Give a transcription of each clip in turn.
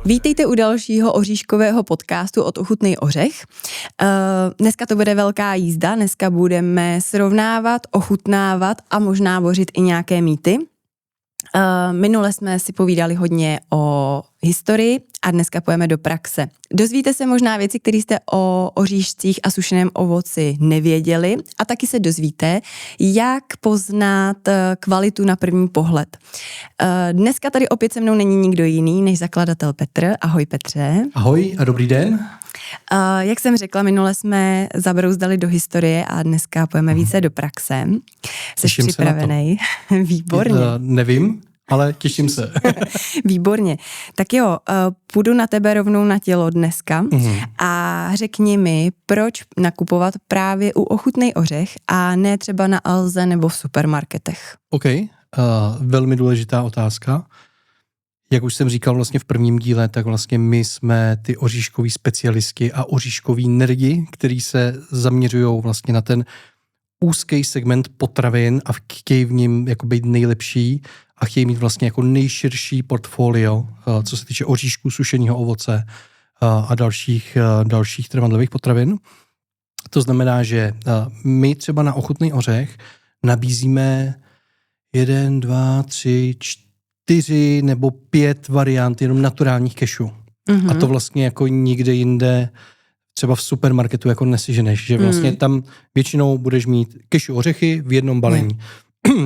Vítejte u dalšího oříškového podcastu od Ochutnej ořech. Dneska to bude velká jízda, dneska budeme srovnávat, ochutnávat a možná bořit i nějaké mýty. Minule jsme si povídali hodně o historii a dneska půjdeme do praxe. Dozvíte se možná věci, které jste o oříšcích a sušeném ovoci nevěděli a taky se dozvíte, jak poznat kvalitu na první pohled. Dneska tady opět se mnou není nikdo jiný než zakladatel Petr. Ahoj Petře. Ahoj a dobrý den. Jak jsem řekla, minule jsme zabrouzdali do historie a dneska půjdeme více do praxe. Jsi připravený? Výborně. Nevím, ale těším se. Výborně. Tak jo, půjdu na tebe rovnou na tělo dneska a řekni mi, proč nakupovat právě u Ochutnej ořech a ne třeba na Alze nebo v supermarketech. OK, velmi důležitá otázka. Jak už jsem říkal vlastně v prvním díle, tak vlastně my jsme ty oříškoví specialisti a oříškoví nerdi, který se zaměřují vlastně na ten úzký segment potravin a chtějí v ním jako být nejlepší a chtějí mít vlastně jako nejširší portfolio, co se týče oříšků, sušeného ovoce a dalších trvanlivých potravin. To znamená, že my třeba na Ochutnej ořech nabízíme 1, 2, 3, 4 nebo 5 variant jenom naturálních kešů. A to vlastně jako nikde jinde třeba v supermarketu jako neseženeš, že vlastně tam většinou budeš mít kešu ořechy v jednom balení.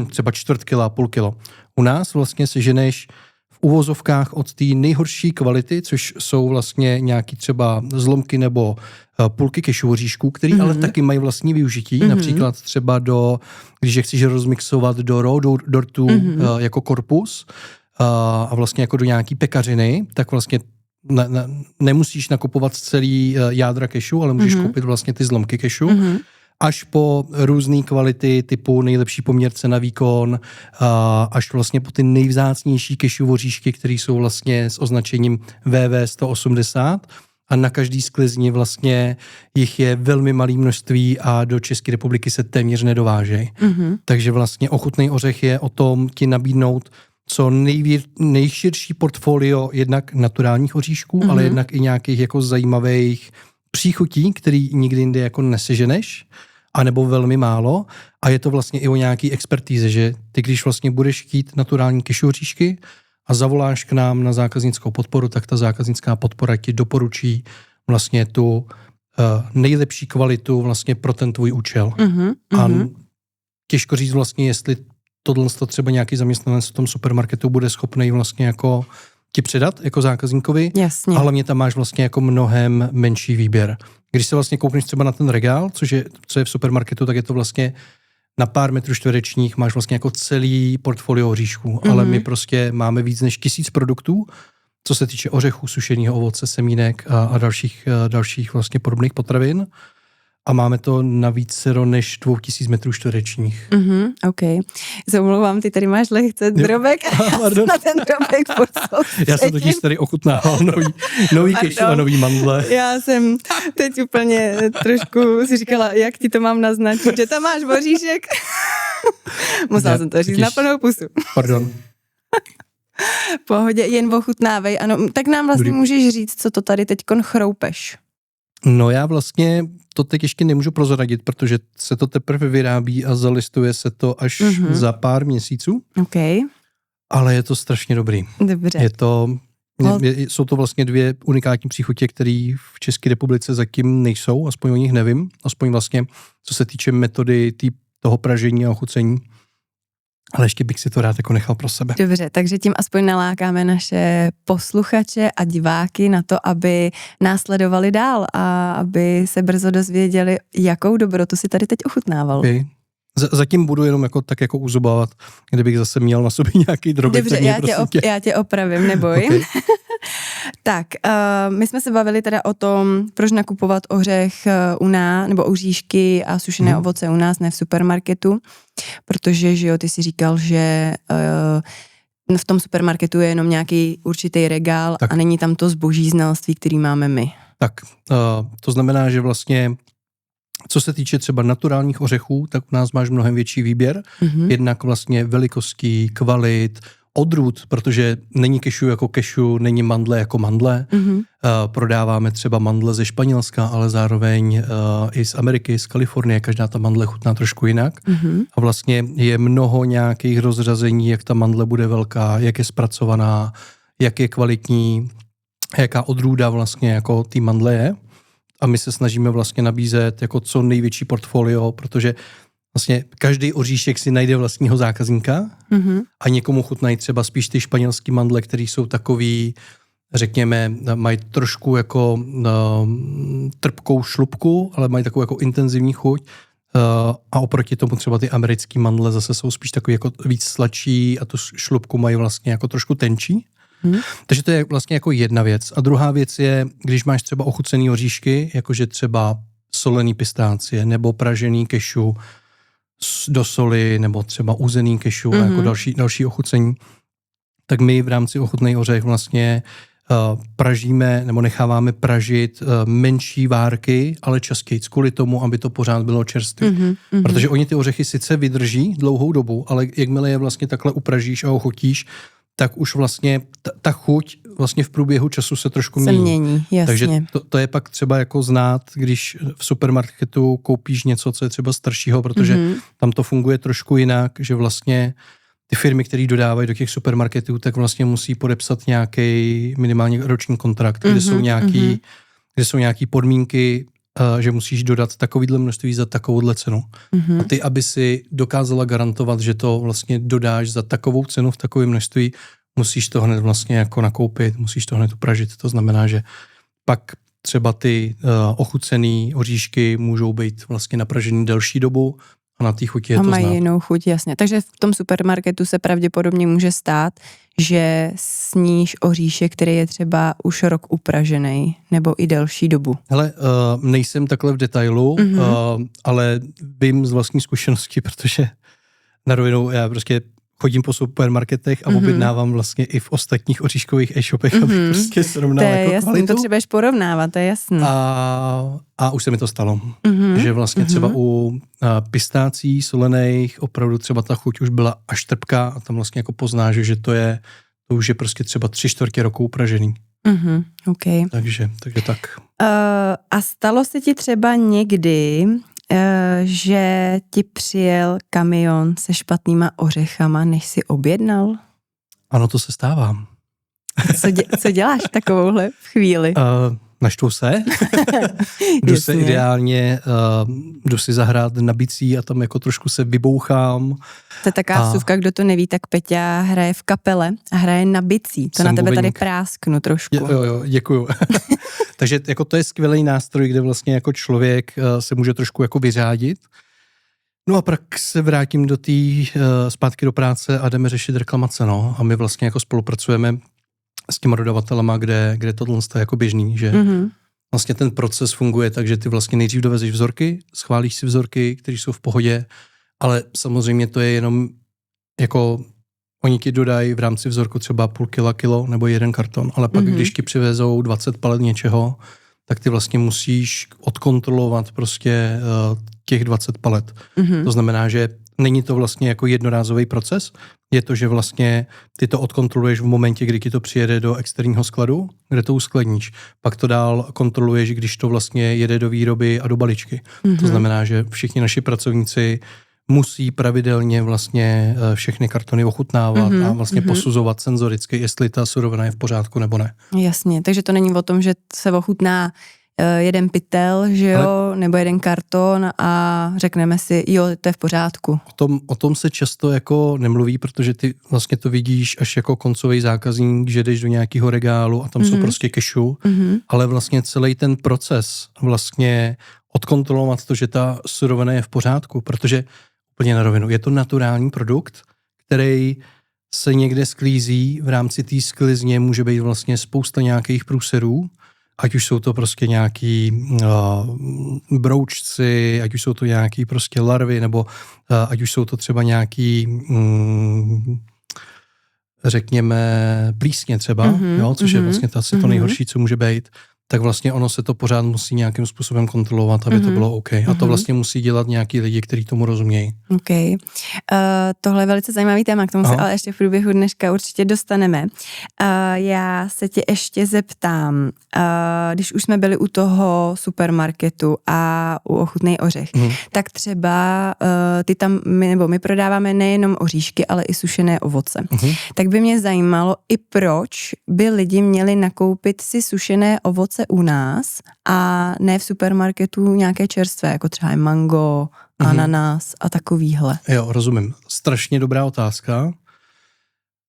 Třeba 1/4 kila, 0,5 kilo. U nás vlastně seženeš v uvozovkách od té nejhorší kvality, což jsou vlastně nějaký třeba zlomky nebo půlky kešu oříšků, který ale taky mají vlastní využití, například třeba když je chceš rozmixovat do raw dortu jako korpus a vlastně jako do nějaký pekařiny, tak vlastně nemusíš nakupovat celý jádra kešu, ale můžeš koupit vlastně ty zlomky kešu. Až po různé kvality typu nejlepší poměr cena výkon, až vlastně po ty nejvzácnější kešu oříšky, které jsou vlastně s označením VV180 a na každý sklizni vlastně jich je velmi malé množství a do České republiky se téměř nedovážejí. Takže vlastně Ochutnej ořech je o tom ti nabídnout co nejširší portfolio jednak naturálních oříšků, ale jednak i nějakých jako zajímavých příchutí, který nikdy jinde jako neseženeš, anebo velmi málo. A je to vlastně i o nějaký expertíze, že ty, když vlastně budeš chtít naturální kešu oříšky a zavoláš k nám na zákaznickou podporu, tak ta zákaznická podpora ti doporučí vlastně tu nejlepší kvalitu vlastně pro ten tvůj účel. A těžko říct vlastně, jestli tohle třeba nějaký zaměstnanec v tom supermarketu bude schopný vlastně jako ti předat jako zákazníkovi. Jasně. A hlavně tam máš vlastně jako mnohem menší výběr. Když se vlastně koukneš třeba na ten regál, co je v supermarketu, tak je to vlastně na pár metrů čtverečních máš vlastně jako celý portfolio oříšků, ale my prostě máme víc než 1000 produktů, co se týče ořechů, sušeného ovoce, semínek a dalších vlastně podobných potravin. A máme to na vícero než 2000 metrů čtverečních. OK. Zamluvám, ty tady máš lehce drobek na ten drobek Já jsem totiž tady ochutnával nový kešu a nový mandle. Já jsem teď úplně trošku si říkala, jak ti to mám naznačit, že tam máš oříšek. Musela jsem to říct na plnou pusu. Pardon. Pohodě, jen ochutnávej. Ano, tak nám vlastně můžeš říct, co to tady teďkon chroupeš. No já vlastně to teď ještě nemůžu prozradit, protože se to teprve vyrábí a zalistuje se to až za pár měsíců. Okay. Ale je to strašně dobrý. Dobře. Jsou to vlastně 2 unikátní příchutě, které v České republice zatím nejsou, aspoň o nich nevím, aspoň vlastně co se týče metody toho pražení a ochucení. Ale ještě bych si to rád jako nechal pro sebe. Dobře, takže tím aspoň nalákáme naše posluchače a diváky na to, aby nás sledovali dál a aby se brzo dozvěděli, jakou dobrotu si tady teď ochutnával. Okay. Zatím budu jenom tak jako uzobávat, kdybych zase měl na sobě nějaký drobek. Dobře, já tě opravím, neboj. Okay. Tak, my jsme se bavili teda o tom, proč nakupovat ořech u nás, nebo oříšky a sušené ovoce u nás, ne v supermarketu, protože, že jo, ty si říkal, že v tom supermarketu je jenom nějaký určitý regál a není tam to zboží znalství, který máme my. Tak, to znamená, že vlastně co se týče třeba naturálních ořechů, tak u nás máš mnohem větší výběr, jednak vlastně velikostí, kvalit, odrůd, protože není cashew jako cashew, není mandle jako mandle. Prodáváme třeba mandle ze Španělska, ale zároveň i z Ameriky, z Kalifornie, každá ta mandle chutná trošku jinak. A vlastně je mnoho nějakých rozřazení, jak ta mandle bude velká, jak je zpracovaná, jak je kvalitní, jaká odrůda vlastně jako té mandle je. A my se snažíme vlastně nabízet jako co největší portfolio, protože vlastně každý oříšek si najde vlastního zákazníka a někomu chutnají třeba spíš ty španělský mandle, které jsou takový, řekněme, mají trošku jako trpkou šlupku, ale mají takovou jako intenzivní chuť. A oproti tomu třeba ty americký mandle zase jsou spíš takový jako víc sladší a tu šlupku mají vlastně jako trošku tenčí. Takže to je vlastně jako jedna věc. A druhá věc je, když máš třeba ochucený oříšky, jakože třeba solený pistácie nebo pražený cashew do soli, nebo třeba uzený cashew a jako další ochucení, tak my v rámci ochutnej ořech vlastně pražíme nebo necháváme pražit menší várky, ale častěji kvůli tomu, aby to pořád bylo čerstvé. Protože oni ty ořechy sice vydrží dlouhou dobu, ale jakmile je vlastně takhle upražíš a ochutíš, tak už vlastně ta chuť vlastně v průběhu času se trošku mění. Jasně. Takže to je pak třeba jako znát, když v supermarketu koupíš něco, co je třeba staršího, protože tam to funguje trošku jinak, že vlastně ty firmy, které dodávají do těch supermarketů, tak vlastně musí podepsat nějaký minimálně roční kontrakt, kde jsou nějaký podmínky, že musíš dodat takovýhle množství za takovouhle cenu. A ty, aby si dokázala garantovat, že to vlastně dodáš za takovou cenu v takovém množství, musíš to hned vlastně jako nakoupit, musíš to hned upražit. To znamená, že pak třeba ty ochucený oříšky můžou být vlastně napražený delší dobu a na té chuti je to znát. A mají jinou chuť, jasně. Takže v tom supermarketu se pravděpodobně může stát, že sníš oříšek, který je třeba už rok upražený, nebo i delší dobu. Hele, nejsem takhle v detailu, ale vím z vlastní zkušenosti, protože na rovinu já prostě chodím po supermarketech a objednávám vlastně i v ostatních oříškových e-shopech, abych prostě srovnal jako kvalitu. To je jasný, to třeba porovnávat, to je jasný. A už se mi to stalo, že vlastně třeba u pistácí solených opravdu třeba ta chuť už byla až trpká a tam vlastně jako poznáš, že to už je prostě třeba 3/4 roku upražený. Okay. Takže tak. A stalo se ti třeba někdy, že ti přijel kamion se špatnýma ořechama, než si objednal? Ano, to se stává. Co děláš v takovouhle chvíli? Naštvu se. Jdu si zahrát na bicí a tam jako trošku se vybouchám. To je taková vsuvka, kdo to neví, tak Peťa hraje v kapele a hraje na bicí. To na tebe tady prásknu trošku. Jo, děkuju. Takže jako to je skvělý nástroj, kde vlastně jako člověk se může trošku jako vyřádit. No a pak se vrátím zpátky do práce a jdeme řešit reklamace, no. A my vlastně jako spolupracujeme s těma dodavatelama, kde tohle je jako běžný, že vlastně ten proces funguje tak, že ty vlastně nejdřív dovezeš vzorky, schválíš si vzorky, které jsou v pohodě, ale samozřejmě to je jenom jako oni ti dodají v rámci vzorku třeba půl kilo nebo 1 karton, ale pak když ti přivezou 20 palet něčeho, tak ty vlastně musíš odkontrolovat prostě těch 20 palet. To znamená, že není to vlastně jako jednorázový proces, je to, že vlastně ty to odkontroluješ v momentě, kdy ti to přijede do externího skladu, kde to uskladníš. Pak to dál kontroluješ, když to vlastně jede do výroby a do balíčky. To znamená, že všichni naši pracovníci musí pravidelně vlastně všechny kartony ochutnávat a vlastně posuzovat senzoricky, jestli ta surovina je v pořádku nebo ne. Jasně, takže to není o tom, že se ochutná jeden pytel, že jo, nebo jeden karton a řekneme si, jo, to je v pořádku. O tom se často jako nemluví, protože ty vlastně to vidíš až jako koncový zákazník, že jdeš do nějakého regálu a tam jsou prostě cashew, ale vlastně celý ten proces vlastně odkontrolovat to, že ta surovina je v pořádku, protože úplně na rovinu, je to naturální produkt, který se někde sklízí, v rámci té sklizně může být vlastně spousta nějakých průserů, ať už jsou to prostě nějaký broučci, ať už jsou to nějaký prostě larvy, nebo ať už jsou to třeba nějaký, řekněme, plísně třeba, jo, což je vlastně asi to nejhorší, co může být. tak vlastně ono se to pořád musí nějakým způsobem kontrolovat, aby to bylo OK. A to vlastně musí dělat nějaký lidi, kteří tomu rozumějí. OK. Tohle je velice zajímavý téma, k tomu se ale ještě v průběhu dneška určitě dostaneme. Já se tě ještě zeptám, když už jsme byli u toho supermarketu a u Ochutnej ořech, tak třeba my prodáváme nejenom oříšky, ale i sušené ovoce. Tak by mě zajímalo i proč by lidi měli nakoupit si sušené ovoce u nás a ne v supermarketu nějaké čerstvé, jako třeba mango, ananas a takovýhle. Jo, rozumím. Strašně dobrá otázka.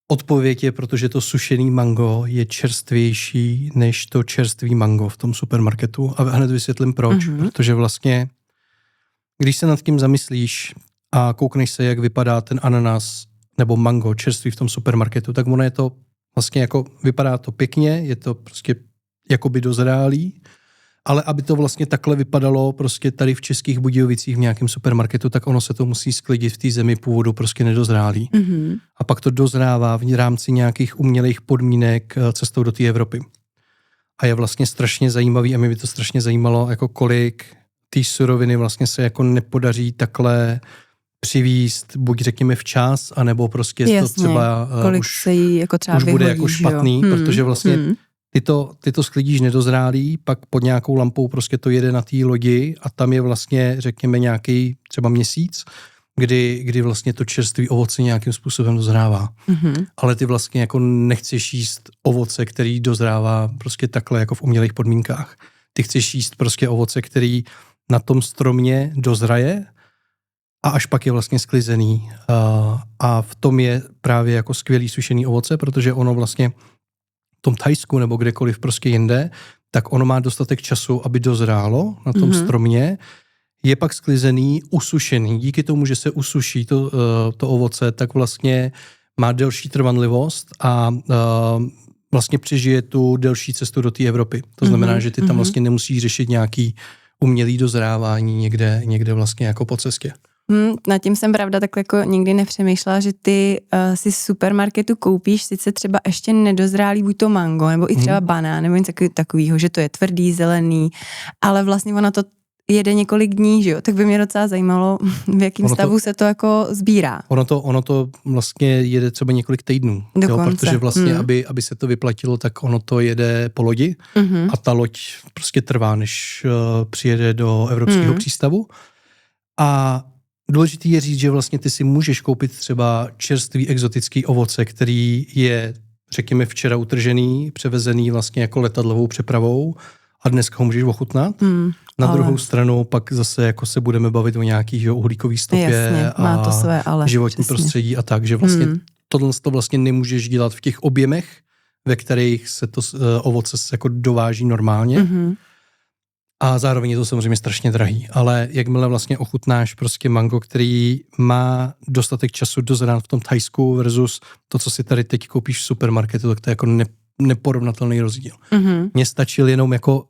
Odpověď je, protože to sušený mango je čerstvější než to čerstvý mango v tom supermarketu. A hned vysvětlím proč. Protože vlastně, když se nad tím zamyslíš a koukneš se, jak vypadá ten ananas nebo mango čerstvý v tom supermarketu, tak ono je to vlastně jako, vypadá to pěkně, je to prostě jakoby dozrálý, ale aby to vlastně takhle vypadalo prostě tady v Českých Budějovicích v nějakém supermarketu, tak ono se to musí sklidit v té zemi původu prostě nedozrálý. A pak to dozrává v rámci nějakých umělých podmínek cestou do té Evropy. A je vlastně strašně zajímavý a mě by to strašně zajímalo, jako kolik té suroviny vlastně se jako nepodaří takhle přivízt, buď řekněme včas, anebo prostě to třeba už, se jí jako třeba už vyhodí, bude jako špatný, protože vlastně ty to sklidíš nedozrálý, pak pod nějakou lampou prostě to jede na té lodi a tam je vlastně, řekněme, nějaký třeba měsíc, kdy vlastně to čerstvý ovoce nějakým způsobem dozrává. Ale ty vlastně jako nechceš jíst ovoce, který dozrává prostě takhle jako v umělých podmínkách. Ty chceš jíst prostě ovoce, který na tom stromě dozraje a až pak je vlastně sklizený. A v tom je právě jako skvělý sušený ovoce, protože ono vlastně v tom Thajsku nebo kdekoliv prostě jinde, tak ono má dostatek času, aby dozrálo na tom stromě, je pak sklizený, usušený. Díky tomu, že se usuší to ovoce, tak vlastně má delší trvanlivost a vlastně přežije tu delší cestu do té Evropy. To znamená, že ty tam vlastně nemusíš řešit nějaký umělý dozrávání někde vlastně jako po cestě. Nad tím jsem pravda tak jako nikdy nepřemýšlela, že ty si z supermarketu koupíš sice třeba ještě nedozrálý buď to mango, nebo i třeba banán, nebo něco takového, že to je tvrdý, zelený, ale vlastně ono to jede několik dní, že jo? Tak by mě docela zajímalo, v jakém stavu se to jako sbírá. Ono to vlastně jede třeba několik týdnů, jo? Protože vlastně, aby se to vyplatilo, tak ono to jede po lodi a ta loď prostě trvá, než přijede do evropského přístavu. A důležitý je říct, že vlastně ty si můžeš koupit třeba čerstvý exotický ovoce, který je, řekněme, včera utržený, převezený vlastně jako letadlovou přepravou a dneska ho můžeš ochutnat. Na druhou stranu pak zase jako se budeme bavit o nějaký uhlíkový stopě má to své, ale životní prostředí a tak, že vlastně tohle to vlastně nemůžeš dělat v těch objemech, ve kterých se to ovoce jako dováží normálně. A zároveň je to samozřejmě strašně drahý, ale jakmile vlastně ochutnáš prostě mango, který má dostatek času dozrát v tom Thajsku versus to, co si tady teď koupíš v supermarketu, tak to je jako neporovnatelný rozdíl. Mně stačil jenom jako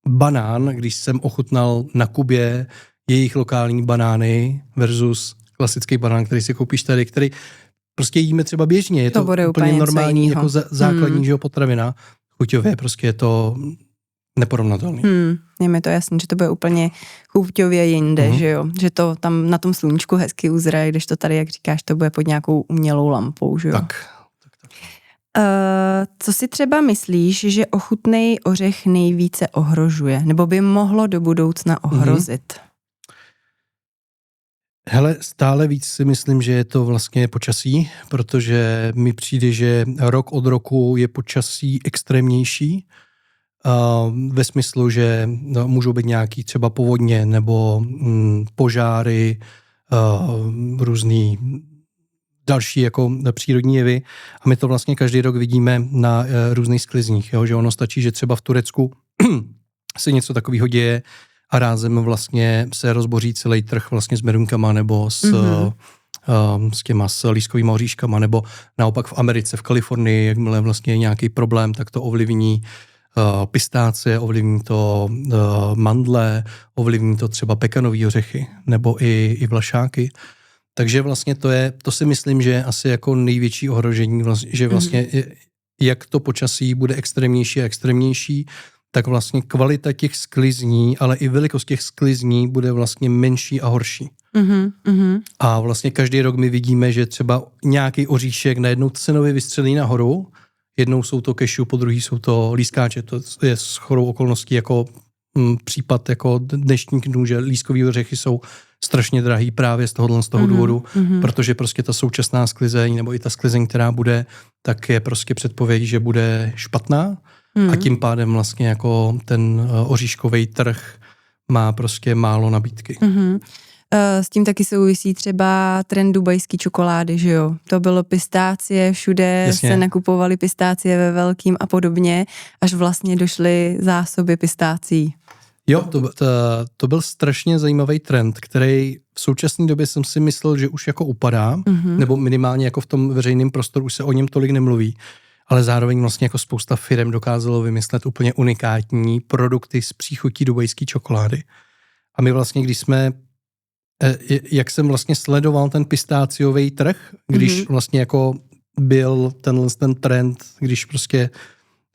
banán, když jsem ochutnal na Kubě jejich lokální banány versus klasický banán, který si koupíš tady, který prostě jíme třeba běžně. Je to úplně normální jako základní potravina. Chuťově prostě je to neporovnatelný. Je mi to jasný, že to bude úplně chuťově jinde, že jo? Že to tam na tom sluníčku hezky uzraje, když to tady, jak říkáš, to bude pod nějakou umělou lampou, že jo? Tak. Co si třeba myslíš, že Ochutnej ořech nejvíce ohrožuje? Nebo by mohlo do budoucna ohrozit? Hele, stále víc si myslím, že je to vlastně počasí, protože mi přijde, že rok od roku je počasí extrémnější, ve smyslu, že můžou být nějaký třeba povodně nebo požáry, různý další jako přírodní jevy a my to vlastně každý rok vidíme na různých sklizních, jo? Že ono stačí, že třeba v Turecku se něco takového děje a rázem vlastně se rozboří celý trh vlastně s merunkama nebo s lískovýma oříškama, nebo naopak v Americe, v Kalifornii, jakmile vlastně je nějaký problém, tak to ovlivní pistácie, ovlivní to mandle, ovlivní to třeba pekanový ořechy, nebo i vlašáky. Takže vlastně to si myslím, že je asi jako největší ohrožení, že vlastně jak to počasí bude extrémnější a extrémnější, tak vlastně kvalita těch sklizní, ale i velikost těch sklizní bude vlastně menší a horší. A vlastně každý rok my vidíme, že třeba nějaký oříšek najednou cenově vystřelí nahoru, jednou jsou to cashew, po druhý jsou to lískáče. To je shodou okolností jako případ jako dnešních dnů, že lískový ořechy jsou strašně drahý právě z toho důvodu, protože prostě ta současná sklizeň, nebo i ta sklizeň, která bude, tak je prostě předpověď, že bude špatná a tím pádem vlastně jako ten oříškový trh má prostě málo nabídky. S tím taky souvisí třeba trend dubajský čokolády, že jo? To bylo pistácie, všude Jasně. se nakupovaly pistácie ve velkým a podobně, až vlastně došly zásoby pistácií. Jo, to byl strašně zajímavý trend, který v současné době jsem si myslel, že už jako upadá, nebo minimálně jako v tom veřejném prostoru už se o něm tolik nemluví, ale zároveň vlastně jako spousta firem dokázalo vymyslet úplně unikátní produkty z příchutí dubajské čokolády. A my vlastně, když jsme, jak jsem vlastně sledoval ten pistáciový trh, když vlastně jako byl ten trend, když prostě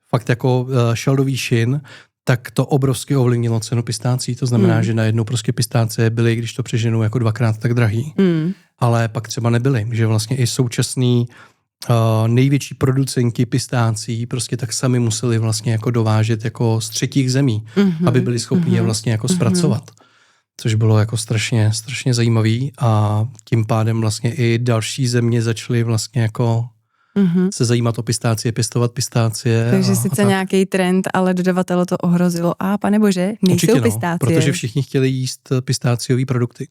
fakt jako šel do výšin, tak to obrovsky ovlivnilo cenu pistácií. To znamená, že najednou prostě pistácie byly, když to přeženu, jako 2x tak drahý. Ale pak třeba nebyly, že vlastně i současný největší producenti pistácií prostě tak sami museli vlastně jako dovážet jako z třetích zemí, aby byli schopni je vlastně jako zpracovat. Což bylo jako strašně zajímavý a tím pádem vlastně i další země začaly vlastně jako se zajímat o pistácie, pěstovat pistácie. Takže sice nějaký trend, ale dodavatele to ohrozilo. A pane bože, nejsou určitě pistácie. Protože všichni chtěli jíst pistáciový produkty.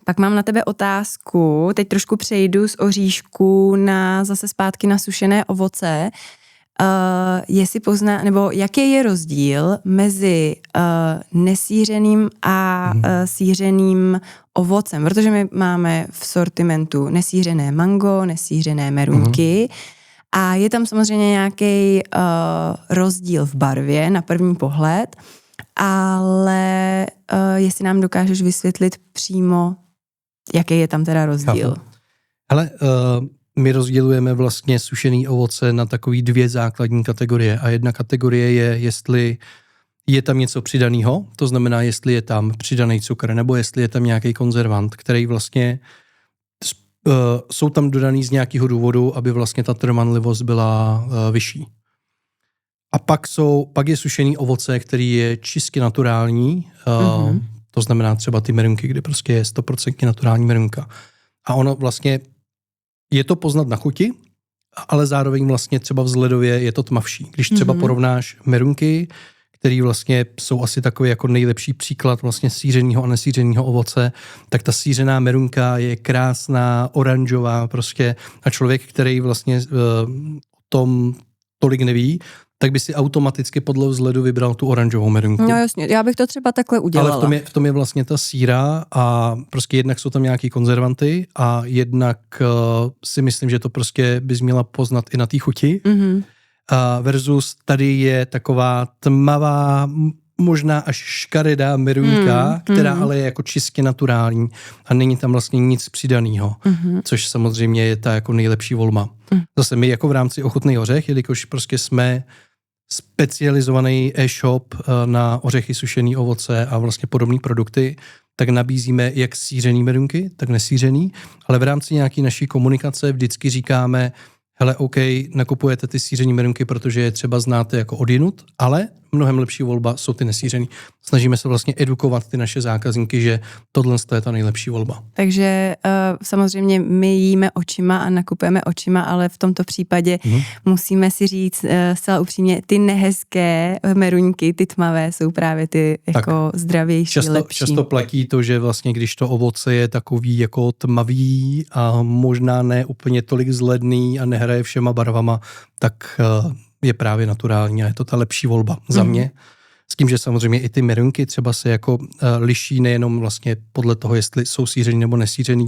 Pak mám na tebe otázku, teď trošku přejdu z oříšků zase zpátky na sušené ovoce. Jestli pozná, nebo jaký je rozdíl mezi nesýřeným a sýřeným ovocem, protože my máme v sortimentu nesýřené mango, nesýřené meruňky a je tam samozřejmě nějaký rozdíl v barvě na první pohled, ale jestli nám dokážeš vysvětlit přímo, jaký je tam teda rozdíl. Ale my rozdělujeme vlastně sušený ovoce na takový 2 základní kategorie a jedna kategorie je, jestli je tam něco přidaného, to znamená, jestli je tam přidaný cukr nebo jestli je tam nějaký konzervant, který vlastně jsou tam dodaný z nějakého důvodu, aby vlastně ta trvanlivost byla vyšší. A pak je sušený ovoce, který je čistě naturální, to znamená třeba ty merunky, kde prostě je 100% naturální merunka. A ono vlastně je to poznat na chuti, ale zároveň vlastně třeba vzhledově je to tmavší. Když třeba porovnáš merunky, který vlastně jsou asi takový jako nejlepší příklad vlastně sýřenýho a nesýřenýho ovoce, tak ta sýřená merunka je krásná, oranžová prostě a člověk, který vlastně o tom tolik neví, tak by si automaticky podle vzhledu vybral tu oranžovou merunku. No jasně, já bych to třeba takhle udělala. Ale v tom je vlastně ta síra a prostě jednak jsou tam nějaký konzervanty a jednak si myslím, že to prostě bys měla poznat i na té chuti. Versus tady je taková tmavá, možná až škaredá merunka, která ale je jako čistě naturální a není tam vlastně nic přidaného, což samozřejmě je ta jako nejlepší volba. Zase my jako v rámci Ochutnej ořech, jelikož prostě jsme specializovaný e-shop na ořechy, sušený ovoce a vlastně podobné produkty, tak nabízíme jak sýřený merunky, tak nesýřený, ale v rámci nějaké naší komunikace vždycky říkáme, hele, OK, nakupujete ty sýřený merunky, protože je třeba znáte jako odjinud, ale mnohem lepší volba jsou ty nesýřený. Snažíme se vlastně edukovat ty naše zákazníky, že tohle je ta nejlepší volba. Takže samozřejmě my jíme očima a nakupujeme očima, ale v tomto případě musíme si říct zcela upřímně, ty nehezké meruňky, ty tmavé, jsou právě ty jako zdravější, lepší. Často platí to, že vlastně když to ovoce je takový jako tmavý a možná ne úplně tolik zledný a nehraje všema barvama, tak je právě naturální a je to ta lepší volba za mě. S tím, že samozřejmě i ty merunky třeba se jako liší nejenom vlastně podle toho, jestli jsou sýřený nebo nesýřený,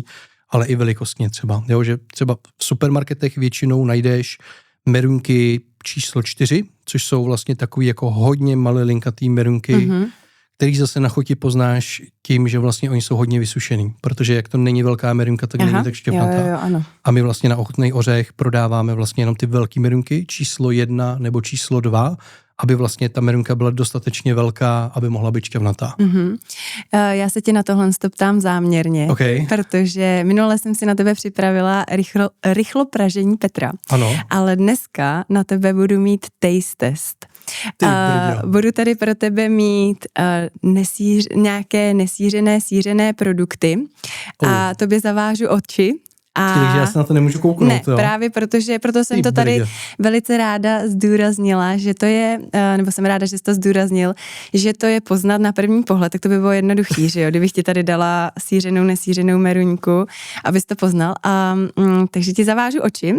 ale i velikostně třeba. Jo, že třeba v supermarketech většinou najdeš merunky číslo 4, což jsou vlastně takový jako hodně malilinkatý merunky, který zase na chuti poznáš tím, že vlastně oni jsou hodně vysušený, protože jak to není velká merunka, tak není tak štěpnatá. Jo, ano. A my vlastně na Ochutnej ořech prodáváme vlastně jenom ty velký merunky, číslo 1 nebo číslo 2, aby vlastně ta merunka byla dostatečně velká, aby mohla být šťavnatá. Já se tě na tohle ptám záměrně, protože minule jsem si na tebe připravila rychlo pražení Petra. Ano. Ale dneska na tebe budu mít taste test. Budu tady pro tebe mít nějaké nesířené, sířené produkty a tobě zavážu oči. Takže já se na to nemůžu kouknout. Ne, právě proto jsem to tady velice ráda zdůraznila, že to je, nebo jsem ráda, že jsi to zdůraznil, že to je poznat na první pohled, tak to by bylo jednoduchý, že jo, kdybych ti tady dala sířenou, nesířenou meruňku, abys to poznal. Takže ti zavážu oči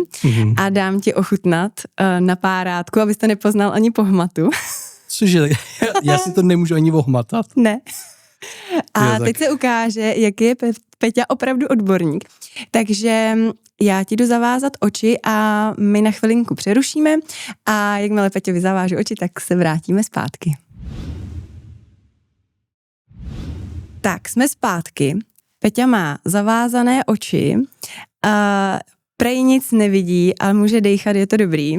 a dám ti ochutnat na párátku, abys to nepoznal ani po hmatu. Cože, já si to nemůžu ani ohmatat? Ne. A teď se ukáže, jaký je Peťa opravdu odborník. Takže já ti jdu zavázat oči a my na chvilinku přerušíme a jakmile Peťovi zavážu oči, tak se vrátíme zpátky. Tak, jsme zpátky. Peťa má zavázané oči, prej nic nevidí, ale může dejchat, je to dobrý.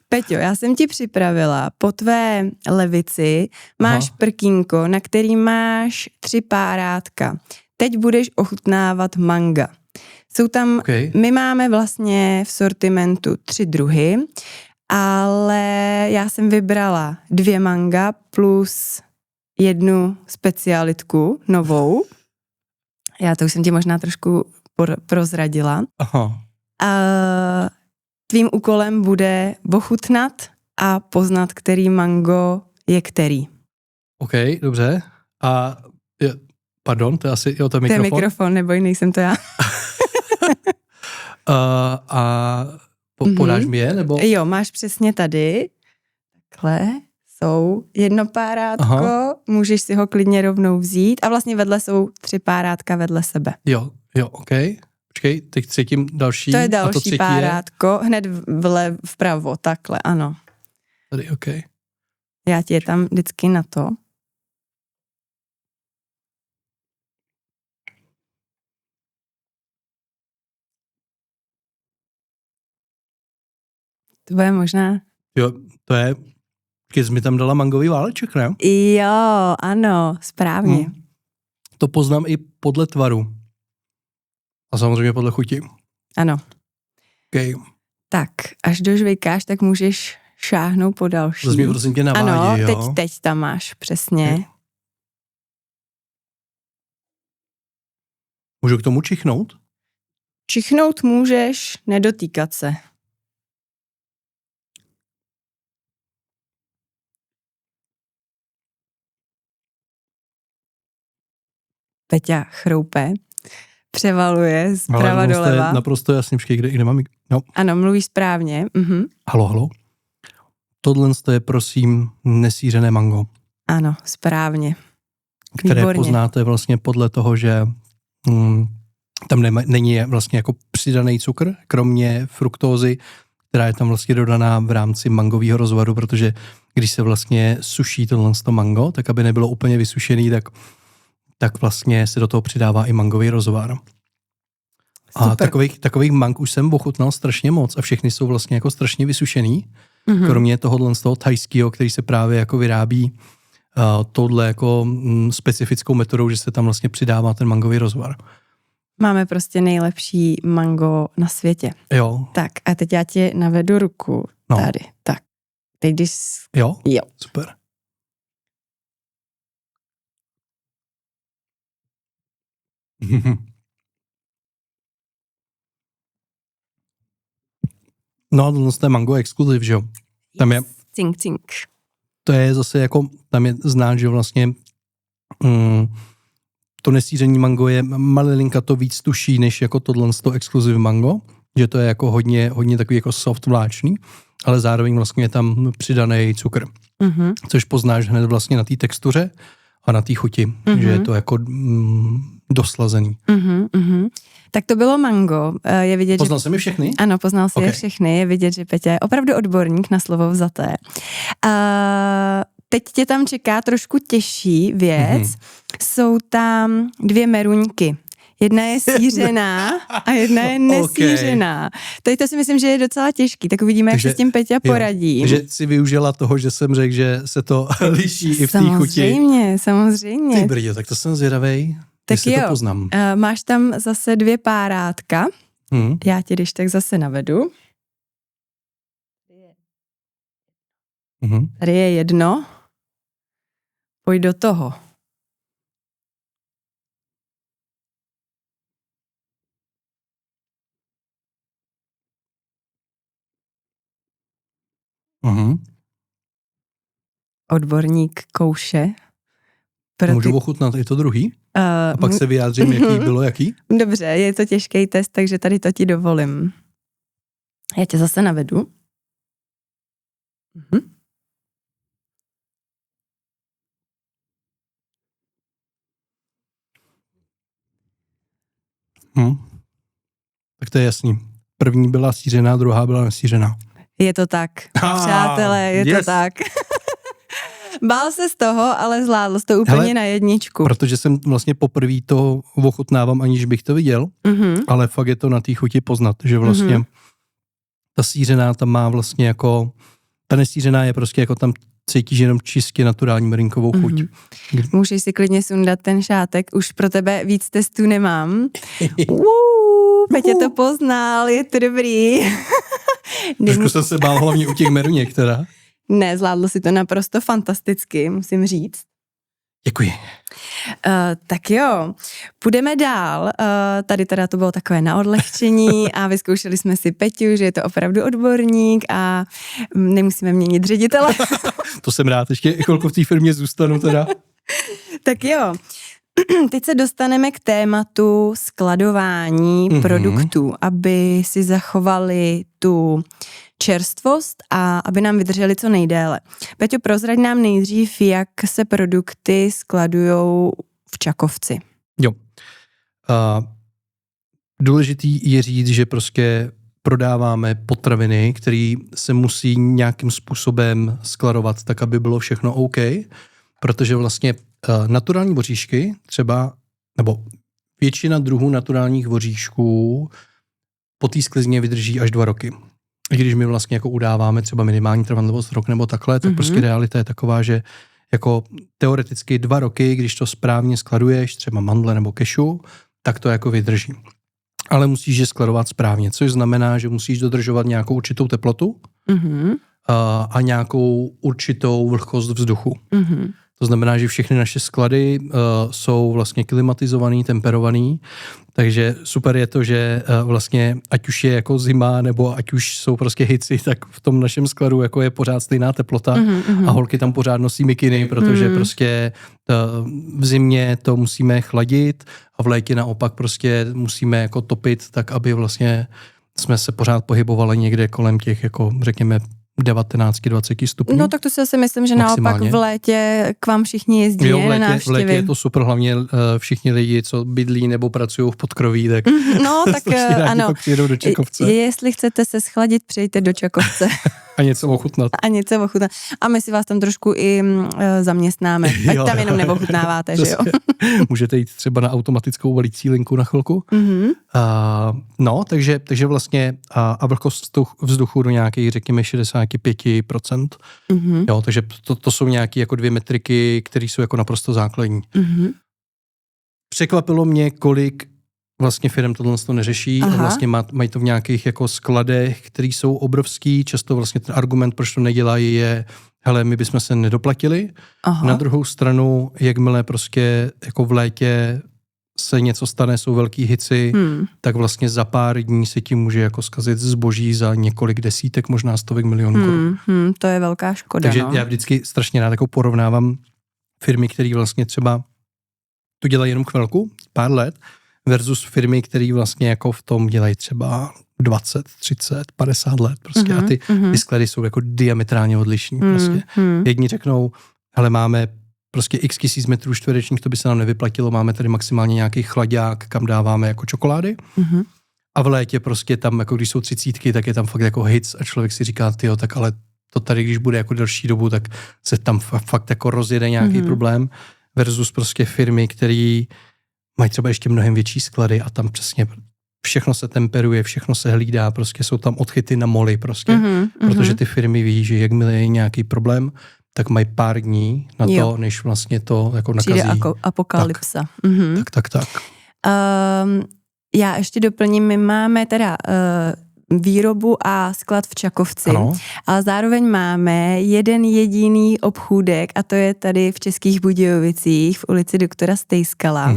Peťo, já jsem ti připravila po tvé levici, máš prkínko, na který máš 3 párátka. Teď budeš ochutnávat manga. Jsou tam, my máme vlastně v sortimentu 3 druhy, ale já jsem vybrala 2 manga plus 1 specialitku novou. Já to už jsem ti možná trošku prozradila. Tvým úkolem bude ochutnat a poznat, který mango je který. OK, dobře. A pardon, to je asi to je mikrofon. To je mikrofon, neboj, nejsem to já. Podáš mi je, nebo? Jo, máš přesně tady. Takhle jsou 1 párátko, můžeš si ho klidně rovnou vzít a vlastně vedle jsou 3 párátka vedle sebe. Jo, OK. Počkej, teď třetím další. To je další párátko, hned vpravo, takhle, ano. Tady, OK. Já ti je tam vždycky na to. To bude možná... Jo, to je... Když jsi mi tam dala mangový váleček, ne? Jo, ano, správně. To poznám i podle tvaru. A samozřejmě podle chuti. Ano. Okay. Tak, až dožvejkáš, tak můžeš šáhnout po další. To mě prosím tě navádí, ano, jo? teď tam máš, přesně. Okay. Můžu k tomu čichnout? Čichnout můžeš, nedotýkat se. Peťa chroupe, převaluje zprava doleva. Ale naprosto jasně, kde mám... No. Ano, mluvíš správně. Halo. Tohle je, prosím, nesířené mango. Ano, správně. Které Výborně. Poznáte vlastně podle toho, že tam není vlastně jako přidaný cukr, kromě fruktózy, která je tam vlastně dodaná v rámci mangového rozvaru, protože když se vlastně suší tohle mango, tak aby nebylo úplně vysušený, tak vlastně se do toho přidává i mangový rozvar. A takových mang už jsem ochutnal strašně moc a všechny jsou vlastně jako strašně vysušený, kromě tohohle z toho thajského, který se právě jako vyrábí touhle jako specifickou metodou, že se tam vlastně přidává ten mangový rozvar. Máme prostě nejlepší mango na světě. Jo. Tak a teď já ti navedu ruku. No. Tady. Tak. Teď když... Jo? Jo. Super. No, to je mango exkluziv, že jo? Tam je... Cink, cink. To je zase jako, tam je znát, že vlastně to nesíření mango je malilinka to víc tuší, než jako tohle z toho exkluziv mango, že to je jako hodně takový jako soft vláčný, ale zároveň vlastně je tam přidaný cukr, což poznáš hned vlastně na té textuře a na té chuti, že je to jako doslazený. Tak to bylo mango. Je vidět, poznal jsi mi všechny? Ano, poznal si je všechny. Je vidět, že Peťa je opravdu odborník na slovo vzaté. teď tě tam čeká trošku těžší věc. Jsou tam 2 meruňky. Jedna je sířená a jedna je nesířená. Okay. To si myslím, že je docela těžký, tak uvidíme, jak se s tím Peťa poradí. Takže si využila toho, že jsem řekl, že se to liší i v té chuti. Samozřejmě. Ty brďo, tak to jsem zvědavej, tak jo, to poznám. Máš tam zase 2 párátka. Já tě když tak zase navedu. Tady je jedno. Pojď do toho. Odborník kouše. Můžu ochutnat i to druhý? A pak se vyjádřím, jaký bylo, jaký? Dobře, je to těžký test, takže tady to ti dovolím. Já tě zase navedu. Tak to je jasný. První byla sířená, druhá byla nesířená. Je to tak. Přátelé, je to tak. Bál se z toho, ale zvládl jsi to úplně na jedničku. Protože jsem vlastně poprvé to ochutnávám, aniž bych to viděl, ale fakt je to na té chuti poznat, že vlastně ta sířená tam má vlastně jako, ta nesířená je prostě jako tam cítíš jenom čistě naturální merinkovou chuť. Můžeš si klidně sundat ten šátek, už pro tebe víc testů nemám. Petě to poznal, je to dobrý. Trošku jsem se bál hlavně u těch meruněk teda. Ne, zvládl si to naprosto fantasticky, musím říct. Děkuji. Tak jo, půjdeme dál. Tady teda to bylo takové na odlehčení a vyzkoušeli jsme si Peťu, že je to opravdu odborník a nemusíme měnit ředitele. To jsem rád, ještě chvilku v té firmě zůstanu teda. Tak jo, teď se dostaneme k tématu skladování produktů, aby si zachovali tu čerstvost a aby nám vydrželi co nejdéle. Peťo, prozrať nám nejdřív, jak se produkty skladujou v Čakovci. Jo. Důležitý je říct, že prostě prodáváme potraviny, které se musí nějakým způsobem skladovat tak, aby bylo všechno OK, protože vlastně naturální voříšky třeba, nebo většina druhů naturálních voříšků po té sklizně vydrží až 2 roky. I když my vlastně jako udáváme třeba minimální trvanlivost rok nebo takhle, tak prostě realita je taková, že jako teoreticky 2 roky, když to správně skladuješ, třeba mandle nebo kešu, tak to jako vydrží. Ale musíš je skladovat správně, což znamená, že musíš dodržovat nějakou určitou teplotu a nějakou určitou vlhkost vzduchu. To znamená, že všechny naše sklady jsou vlastně klimatizovaný, temperovaný, takže super je to, že vlastně ať už je jako zima, nebo ať už jsou prostě hici, tak v tom našem skladu jako je pořád stejná teplota a holky tam pořád nosí mikiny, protože prostě v zimě to musíme chladit a v létě naopak prostě musíme jako topit tak, aby vlastně jsme se pořád pohybovali někde kolem těch jako řekněme 19-20 stupňů. No tak to si asi myslím, že naopak v létě k vám všichni jezdí na návštěvy. V létě je to super, hlavně všichni lidi, co bydlí nebo pracují v podkroví, tak no tak ano, přijedou do Čakovce. Jestli chcete se schladit, přijďte do Čakovce. A něco ochutnat. A my si vás tam trošku i zaměstnáme. Ať tam jenom neochutnáváte, že jo? Můžete jít třeba na automatickou valící linku na chvilku. No, takže vlastně a vlhkost vzduchu do nějakých, řekněme, 65%. Jo, takže to jsou nějaké jako 2 metriky, které jsou jako naprosto základní. Překvapilo mě, kolik vlastně firem tohle to neřeší a vlastně mají to v nějakých jako skladech, které jsou obrovský. Často vlastně ten argument, proč to nedělají, je hele, my bychom se nedoplatili. Na druhou stranu, jakmile prostě jako v létě se něco stane, jsou velký hici, tak vlastně za pár dní se ti může jako zkazit zboží za několik desítek, možná stovek milionů korun. To je velká škoda. Takže já vždycky strašně rád jako porovnávám firmy, které vlastně třeba to dělají jenom chvilku, pár let, versus firmy, které vlastně jako v tom dělají třeba 20, 30, 50 let prostě a ty sklady jsou jako diametrálně odlišní. Prostě. Jedni řeknou, hele, máme prostě x tisíc metrů čtverečních, to by se nám nevyplatilo, máme tady maximálně nějaký chlaďák, kam dáváme jako čokolády. A v létě prostě tam, jako když jsou 30, tak je tam fakt jako hits a člověk si říká, tyjo, tak ale to tady, když bude jako delší dobu, tak se tam fakt jako rozjede nějaký problém versus prostě firmy, které mají třeba ještě mnohem větší sklady a tam přesně všechno se temperuje, všechno se hlídá, prostě jsou tam odchyty na moly prostě, protože ty firmy ví, že jakmile je nějaký problém, tak mají pár dní na to, než vlastně to jako nakazí. Přijde apokalypsa. Tak. Já ještě doplním, my máme teda výrobu a sklad v Čakovci, ale zároveň máme jeden jediný obchůdek a to je tady v Českých Budějovicích v ulici doktora Stejskala.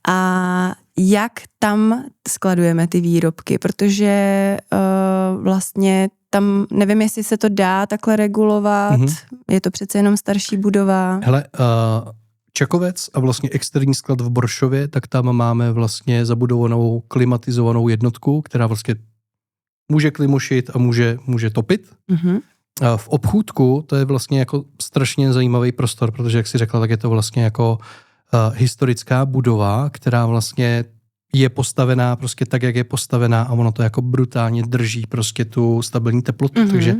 A jak tam skladujeme ty výrobky, protože vlastně tam, nevím, jestli se to dá takhle regulovat, je to přece jenom starší budova. Hele, Čakovec a vlastně externí sklad v Boršově, tak tam máme vlastně zabudovanou klimatizovanou jednotku, která vlastně může klimošit a může topit. A v obchůdku to je vlastně jako strašně zajímavý prostor, protože jak jsi řekla, tak je to vlastně jako historická budova, která vlastně je postavená prostě tak, jak je postavená a ono to jako brutálně drží prostě tu stabilní teplotu, takže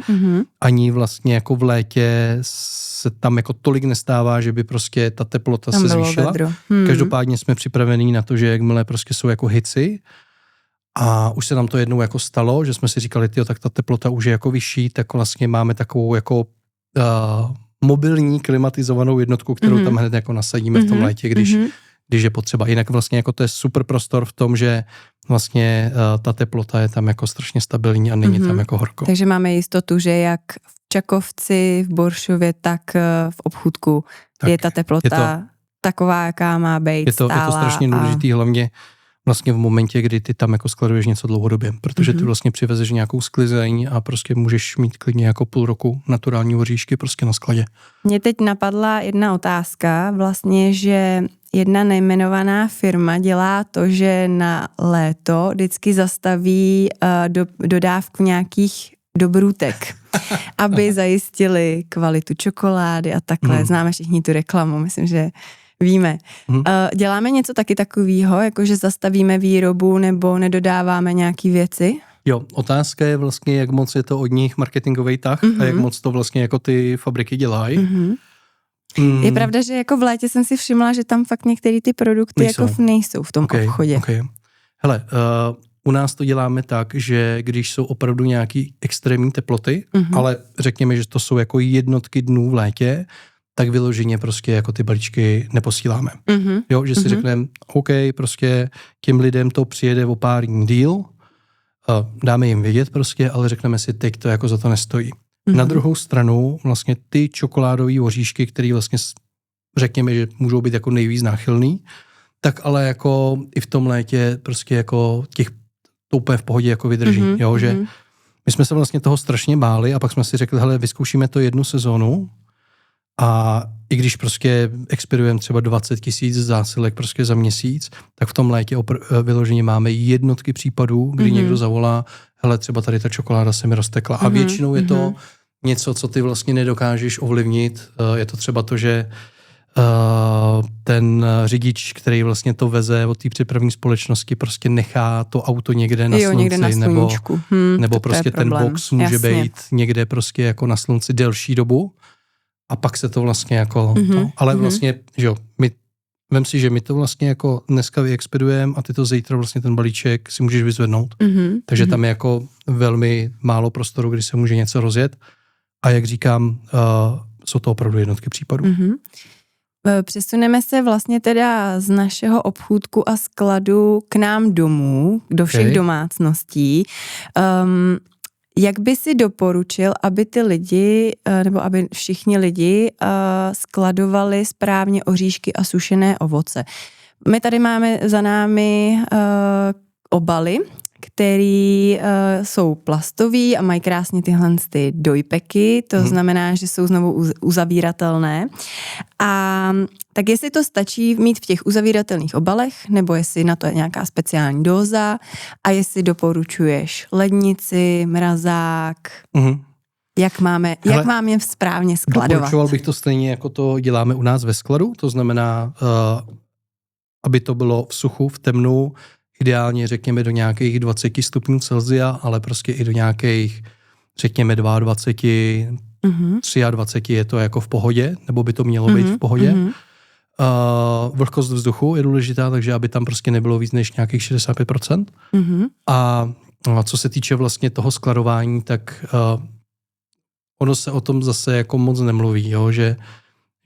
ani vlastně jako v létě se tam jako tolik nestává, že by prostě ta teplota tam se zvýšila. Každopádně jsme připravení na to, že jakmile prostě jsou jako hici a už se nám to jednou jako stalo, že jsme si říkali, tak ta teplota už je jako vyšší, tak vlastně máme takovou jako mobilní klimatizovanou jednotku, kterou tam hned jako nasadíme v tom létě, když je potřeba. Jinak vlastně jako to je super prostor v tom, že vlastně ta teplota je tam jako strašně stabilní a není tam jako horko. Takže máme jistotu, že jak v Čakovci, v Boršově, tak v obchůdku je ta teplota taková, jaká má být. Je to strašně důležitý, hlavně vlastně v momentě, kdy ty tam jako skladuješ něco dlouhodobě, protože ty vlastně přivezeš nějakou sklizeň a prostě můžeš mít klidně jako půl roku naturální oříšky prostě na skladě. Mně teď napadla jedna otázka, vlastně, že jedna nejmenovaná firma dělá to, že na léto vždycky zastaví dodávku nějakých dobrůtek, aby zajistili kvalitu čokolády a takhle. Známe všichni tu reklamu, myslím, že víme. Děláme něco taky takového, jako že zastavíme výrobu nebo nedodáváme nějaký věci? Jo, otázka je vlastně, jak moc je to od nich marketingový tah a jak moc to vlastně jako ty fabriky dělají. Je pravda, že jako v létě jsem si všimla, že tam fakt některé ty produkty nejsou v tom obchodě. Okay. Hele, u nás to děláme tak, že když jsou opravdu nějaký extrémní teploty, ale řekněme, že to jsou jako jednotky dnů v létě, tak vyloženě prostě jako ty balíčky neposíláme. Jo, že si řekneme, OK, prostě těm lidem to přijede o pár dní díl, dáme jim vědět prostě, ale řekneme si, teď to jako za to nestojí. Na druhou stranu vlastně ty čokoládové oříšky, které vlastně řekněme, že můžou být jako nejvíc náchylný, tak ale jako i v tom létě prostě jako to úplně v pohodě jako vydrží, jo, že my jsme se vlastně toho strašně báli a pak jsme si řekli, hele, vyzkoušíme to jednu sezónu a i když prostě expirujeme třeba 20 000 zásilek prostě za měsíc, tak v tom létě vyloženě máme jednotky případů, kdy někdo zavolá, hele, třeba tady ta čokoláda se mi roztekla. A většinou je to něco, co ty vlastně nedokážeš ovlivnit. Je to třeba to, že ten řidič, který vlastně to veze od té přepravní společnosti, prostě nechá to auto někde na slunci, někde na sluníčku. Nebo prostě ten box může být někde prostě jako na slunci delší dobu a pak se to vlastně jako ale vlastně, že jo, vem si, že my to vlastně jako dneska vyexpedujeme a ty to zítra vlastně ten balíček si můžeš vyzvednout. Takže tam je jako velmi málo prostoru, kdy se může něco rozjet. A jak říkám, jsou to opravdu jednotky případů. Přesuneme se vlastně teda z našeho obchůdku a skladu k nám domů, do všech domácností. Jak by si doporučil, aby ty lidi, nebo aby všichni lidi skladovali správně oříšky a sušené ovoce? My tady máme za námi obaly, který jsou plastový a mají krásně tyhle ty dojpeky, to znamená, že jsou znovu uzavíratelné. A tak jestli to stačí mít v těch uzavíratelných obalech, nebo jestli na to je nějaká speciální dóza a jestli doporučuješ lednici, mrazák, jak mám je správně skladovat? Doporučoval bych to stejně, jako to děláme u nás ve skladu, to znamená, aby to bylo v suchu, v temnu, ideálně řekněme do nějakých 20 stupňů Celsia, ale prostě i do nějakých řekněme 22, 23 je to jako v pohodě, nebo by to mělo být v pohodě. Vlhkost vzduchu je důležitá, takže aby tam prostě nebylo víc než nějakých 65%. A co se týče vlastně toho skladování, tak ono se o tom zase jako moc nemluví, jo? Že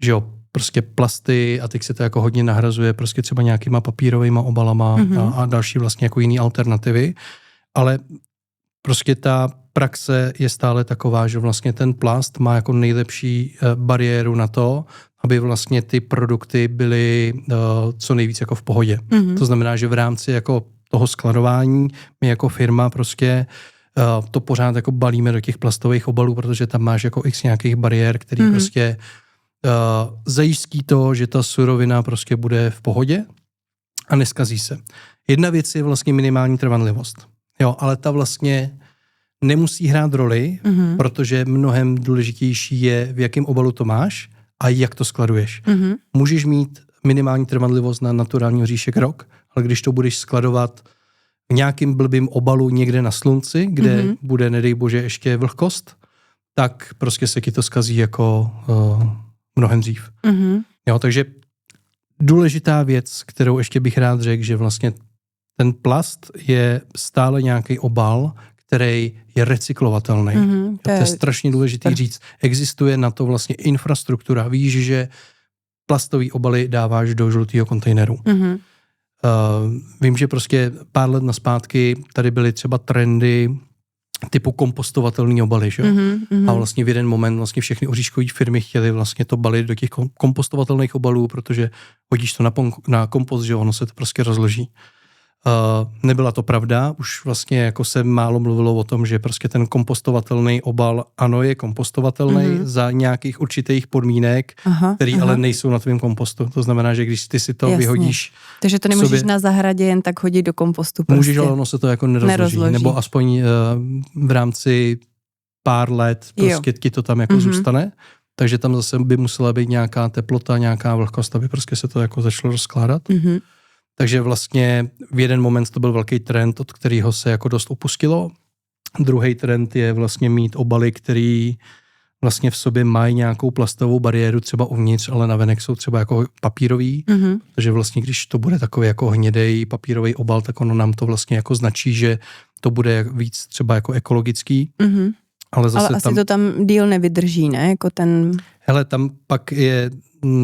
jo, prostě plasty a teď se to jako hodně nahrazuje prostě třeba nějakýma papírovými obalama a další vlastně jako jiný alternativy, ale prostě ta praxe je stále taková, že vlastně ten plast má jako nejlepší bariéru na to, aby vlastně ty produkty byly co nejvíc jako v pohodě. To znamená, že v rámci jako toho skladování my jako firma prostě to pořád jako balíme do těch plastových obalů, protože tam máš jako x nějakých bariér, který prostě zajistí to, že ta surovina prostě bude v pohodě a neskazí se. Jedna věc je vlastně minimální trvanlivost. Jo, ale ta vlastně nemusí hrát roli, protože mnohem důležitější je, v jakém obalu to máš a jak to skladuješ. Můžeš mít minimální trvanlivost na naturální oříšek rok, ale když to budeš skladovat v nějakým blbým obalu někde na slunci, kde bude, nedej bože, ještě vlhkost, tak prostě se ti to skazí jako mnohem dřív. Jo, takže důležitá věc, kterou ještě bych rád řekl, že vlastně ten plast je stále nějaký obal, který je recyklovatelný. To je strašně důležitý říct. Existuje na to vlastně infrastruktura. Víš, že plastový obaly dáváš do žlutého kontejneru. Vím, že prostě pár let naspátky tady byly třeba trendy typu kompostovatelný obaly, že? A vlastně v jeden moment vlastně všechny oříškové firmy chtěly vlastně to balit do těch kompostovatelných obalů, protože hodíš to na kompost, že ono se to prostě rozloží. Nebyla to pravda, už vlastně jako se málo mluvilo o tom, že prostě ten kompostovatelný obal, ano, je kompostovatelný za nějakých určitých podmínek, který ale nejsou na tvém kompostu. To znamená, že když ty si to vyhodíš... Takže to nemůžeš na zahradě jen tak hodit do kompostu. Prostě. Můžeš, ale ono se to jako nerozloží. Nebo aspoň v rámci pár let prostě ti to tam jako zůstane. Takže tam zase by musela být nějaká teplota, nějaká vlhkost, aby prostě se to jako začalo rozkládat. Takže vlastně v jeden moment to byl velký trend, od kterého se jako dost upustilo. Druhý trend je vlastně mít obaly, který vlastně v sobě mají nějakou plastovou bariéru třeba uvnitř, ale navenek jsou třeba jako papírový. Takže vlastně když to bude takový jako hnědej papírový obal, tak ono nám to vlastně jako značí, že to bude víc třeba jako ekologický. Ale zase asi to tam díl nevydrží, ne? Jako ten... Hele, tam pak je,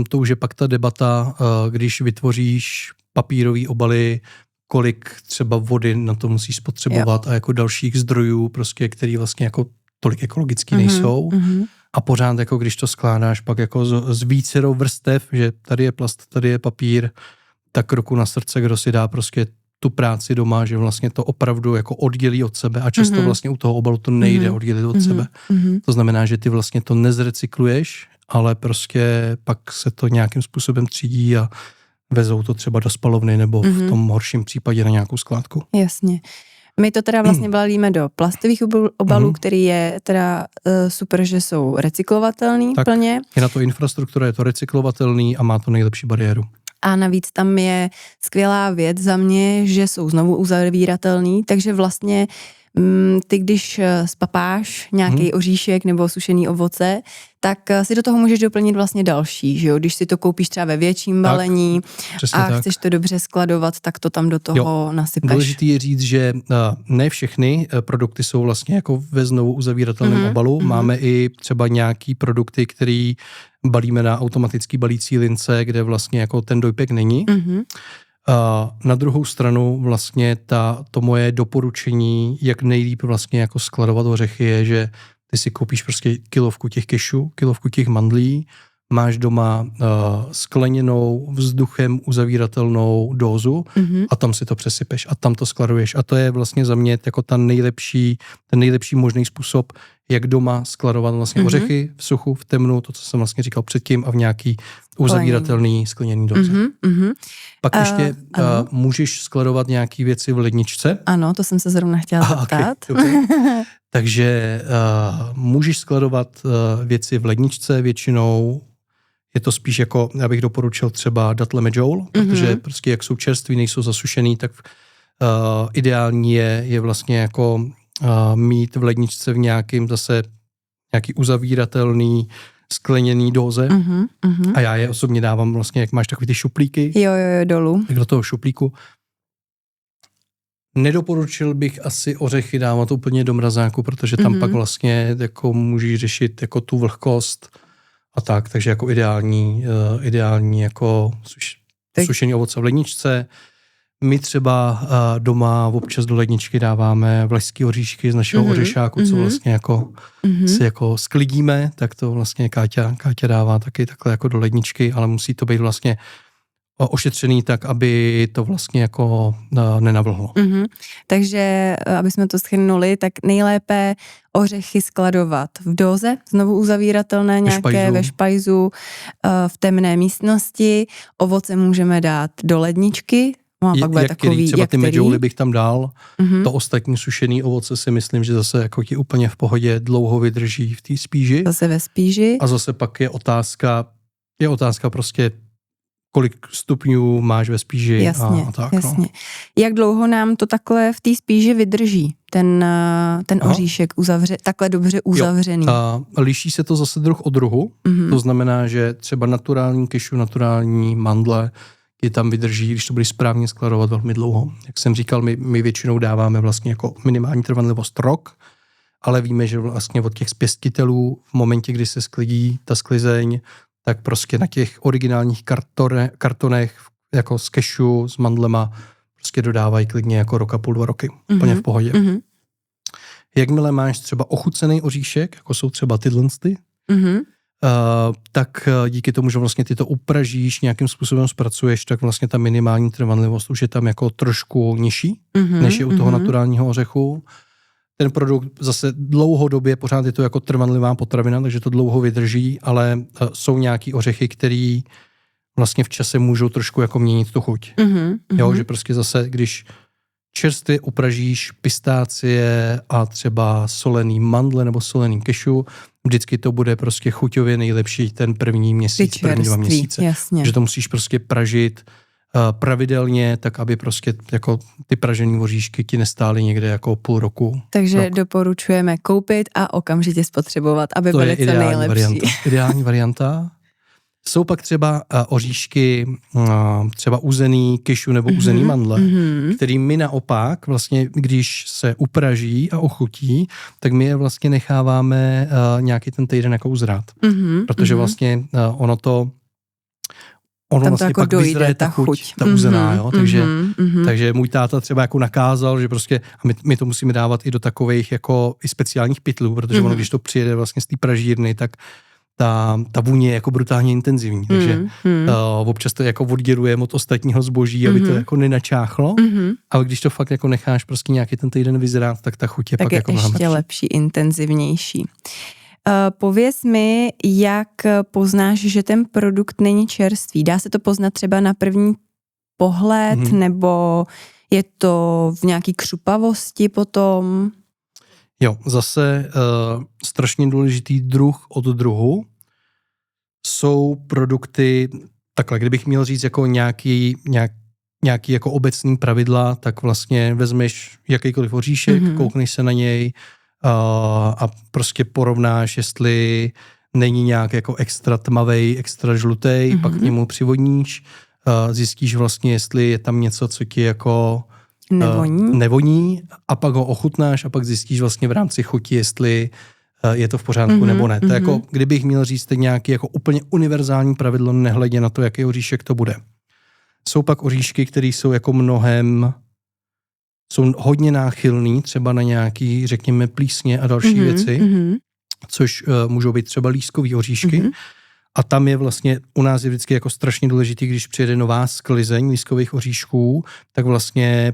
to už je pak ta debata, když vytvoříš papírový obaly, kolik třeba vody na to musí spotřebovat a jako dalších zdrojů, prostě, který vlastně jako tolik ekologický nejsou. A pořád jako když to skládáš pak jako z vícerou vrstev, že tady je plast, tady je papír, tak ruku na srdce, kdo si dá prostě tu práci doma, že vlastně to opravdu jako oddělí od sebe a často vlastně u toho obalu to nejde oddělit od sebe. To znamená, že ty vlastně to nezrecykluješ, ale prostě pak se to nějakým způsobem třídí a vezou to třeba do spalovny nebo v tom horším případě na nějakou skládku. Jasně. My to teda vlastně balíme do plastových obalů, který je teda super, že jsou recyklovatelný tak plně. Je na to infrastruktura, je to recyklovatelný a má to nejlepší bariéru. A navíc tam je skvělá věc za mě, že jsou znovu uzavíratelný, takže vlastně ty, když spapáš nějaký oříšek nebo sušený ovoce, tak si do toho můžeš doplnit vlastně další, že jo? Když si to koupíš třeba ve větším balení a chceš to dobře skladovat, tak to tam do toho nasypeš. Důležitý je říct, že ne všechny produkty jsou vlastně jako ve znovu uzavíratelném obalu. Máme i třeba nějaký produkty, který balíme na automatický balící lince, kde vlastně jako ten dojpek není. Na druhou stranu vlastně to moje doporučení, jak nejlíp vlastně jako skladovat ořechy, je, že ty si koupíš prostě kilovku těch kešů, kilovku těch mandlí, máš doma skleněnou vzduchem uzavíratelnou dózu a tam si to přesypeš a tam to skladuješ. A to je vlastně za mě jako ten nejlepší možný způsob, jak doma skladovat vlastně ořechy v suchu, v temnu, to, co jsem vlastně říkal předtím, a v nějaký uzavíratelný skleněný dóze. Pak ještě můžeš skladovat nějaký věci v ledničce. Ano, to jsem se zrovna chtěla zeptat. Okay. Takže můžeš skladovat věci v ledničce, většinou je to spíš jako, já bych doporučil třeba datle medjool, protože prostě jak jsou čerství, nejsou zasušený, tak ideální je vlastně jako mít v ledničce v nějakým zase nějaký uzavíratelný skleněný dóze a já je osobně dávám vlastně, jak máš takový ty šuplíky. Jo, dolů. Tak do toho šuplíku. Nedoporučil bych asi ořechy dávat úplně do mrazáku, protože tam pak vlastně jako můžeš řešit jako tu vlhkost a tak, takže jako ideální jako sušení ovoce v ledničce. My třeba doma občas do ledničky dáváme vlašský oříšky z našeho ořešáku, co vlastně jako si jako sklidíme, tak to vlastně Káťa dává taky takhle jako do ledničky, ale musí to být vlastně ošetřený tak, aby to vlastně jako nenavlhlo. Takže, aby jsme to shrnuli, tak nejlépe ořechy skladovat v dóze, znovu uzavíratelné nějaké ve špajzu, v temné místnosti. Ovoce můžeme dát do ledničky, a pak bude takový, třeba ty medjouly bych tam dal, to ostatní sušený ovoce si myslím, že zase jako ti úplně v pohodě dlouho vydrží v té spíži. Zase ve spíži. A zase pak je otázka prostě, kolik stupňů máš ve spíži. Jasně, a tak. Jasně. Jak dlouho nám to takhle v té spíži vydrží, ten oříšek takhle dobře uzavřený? Liší se to zase druh od druhu, to znamená, že třeba naturální kešu, naturální mandle je tam vydrží, když to bude správně skladovat velmi dlouho. Jak jsem říkal, my většinou dáváme vlastně jako minimální trvanlivost rok, ale víme, že vlastně od těch zpěstitelů v momentě, kdy se sklidí ta sklizeň, tak prostě na těch originálních kartonech jako z kešu, s mandlema prostě dodávají klidně jako rok a půl, 2 roky. Úplně v pohodě. Jakmile máš třeba ochucený oříšek, jako jsou třeba tyhle, tak díky tomu, že vlastně ty to upražíš, nějakým způsobem zpracuješ, tak vlastně ta minimální trvanlivost už je tam jako trošku nižší, než je u toho naturálního ořechu. Ten produkt zase dlouhodobě, pořád je to jako trvanlivá potravina, takže to dlouho vydrží, ale jsou nějaký ořechy, který vlastně v čase můžou trošku jako měnit tu chuť. Jo, že prostě zase, když čerstvě upražíš pistácie a třeba solený mandle nebo solený kešu, vždycky to bude prostě chuťově nejlepší ten první měsíc, první 2 měsíce. Jasně. Že to musíš prostě pražit pravidelně, tak aby prostě jako ty pražený oříšky ti nestály někde jako půl roku. Takže doporučujeme koupit a okamžitě spotřebovat, aby byly co nejlepší. Ideální varianta. Jsou pak třeba oříšky, třeba uzený kešu nebo uzený mandle, který my naopak vlastně, když se upraží a ochutí, tak my je vlastně necháváme nějaký ten týden jako uzrát. Protože vlastně ono vlastně jako pak vyzraje ta chuť, ta uzená, jo? Takže můj táta třeba jako nakázal, že prostě, a my to musíme dávat i do takových jako i speciálních pytlů, protože ono, když to přijede vlastně z té pražírny, tak ta vůně je jako brutálně intenzivní, takže občas to jako oddělujeme od ostatního zboží, aby to jako nenačáchlo, ale když to fakt jako necháš prostě nějaký ten týden vyzrát, tak ta chuť je tak pak je jako ještě lepší, intenzivnější. Pověz mi, jak poznáš, že ten produkt není čerstvý. Dá se to poznat třeba na první pohled, nebo je to v nějaký křupavosti potom? Jo, zase strašně důležitý druh od druhu jsou produkty, takhle, kdybych měl říct jako nějaký jako obecný pravidla, tak vlastně vezmeš jakýkoliv oříšek, koukneš se na něj a prostě porovnáš, jestli není nějak jako extra tmavej, extra žlutej, pak k němu přivodníš, zjistíš vlastně, jestli je tam něco, co ti jako nevoní a pak ho ochutnáš a pak zjistíš vlastně v rámci chuti, jestli je to v pořádku nebo ne. To je jako, kdybych měl říct nějaký jako úplně univerzální pravidlo, nehledě na to, jaký oříšek to bude. Jsou pak oříšky, které jsou jako jsou hodně náchylný třeba na nějaký, řekněme, plísně a další věci, což můžou být třeba lískový oříšky. A tam je vlastně, u nás je vždycky jako strašně důležitý, když přijede nová sklizeň lískových oříšků, tak vlastně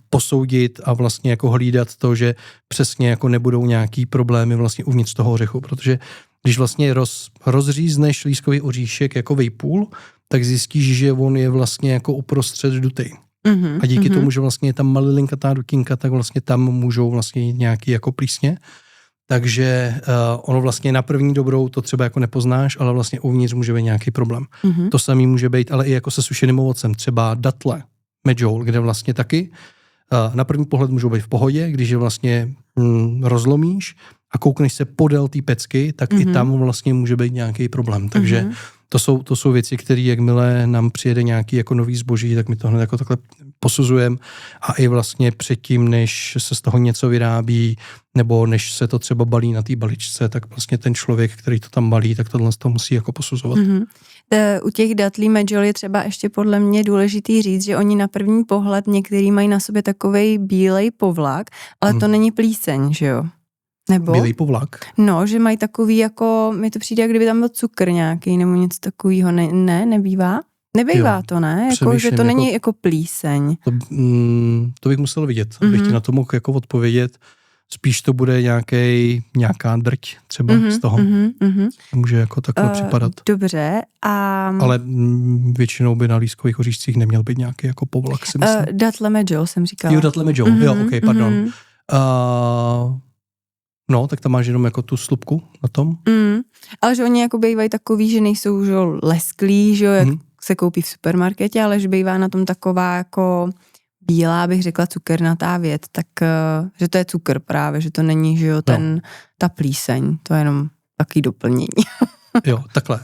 posoudit a vlastně jako hlídat to, že přesně jako nebudou nějaký problémy vlastně uvnitř toho ořechu, protože když vlastně rozřízneš lískový oříšek jako vejpůl, tak zjistíš, že on je vlastně jako uprostřed dutej. A díky tomu, že vlastně je tam malilinkatá dutinka, tak vlastně tam můžou vlastně jít nějaký jako plísně. Takže ono vlastně na první dobrou to třeba jako nepoznáš, ale vlastně uvnitř může být nějaký problém. To samý může být, ale i jako se sušeným ovocem, třeba datle, medjool, kde vlastně taky na první pohled můžou být v pohodě, když je vlastně rozlomíš a koukneš se podél té pecky, tak i tam vlastně může být nějaký problém. Takže to jsou věci, které jakmile nám přijede nějaký jako nový zboží, tak my to hned jako takhle posuzujeme a i vlastně předtím, než se z toho něco vyrábí, nebo než se to třeba balí na té baličce, tak vlastně ten člověk, který to tam balí, tak tohle to musí jako posuzovat. U těch datlí medjool je třeba ještě podle mě důležitý říct, že oni na první pohled některý mají na sobě takovej bílej povlak, ale to není plíseň, že jo? Nebo? Bílej povlak? No, že mají takový jako, mi to přijde, jak kdyby tam byl cukr nějaký nebo něco takového. Nebývá? Nebývá jo, to, ne? Jako, že to není jako plíseň. To bych musel vidět, abych ti na to mohl jako odpovědět. Spíš to bude nějaká drť třeba z toho. Může jako takhle připadat. Dobře. Ale většinou by na lískových oříšcích neměl být nějaký jako povlak, si myslím. Datle medjool jsem říkala. Jo, datle medjool, jo, ok, pardon. No, tak tam máš jenom jako tu slupku na tom. Ale že oni jako bývají takový, že nejsou že lesklí, že jak se koupí v supermarketě, ale že bývá na tom taková jako bílá, bych řekla, cukernatá věc, tak že to je cukr právě, že to není, že jo, ta plíseň, to je jenom takový doplnění. Jo, takhle.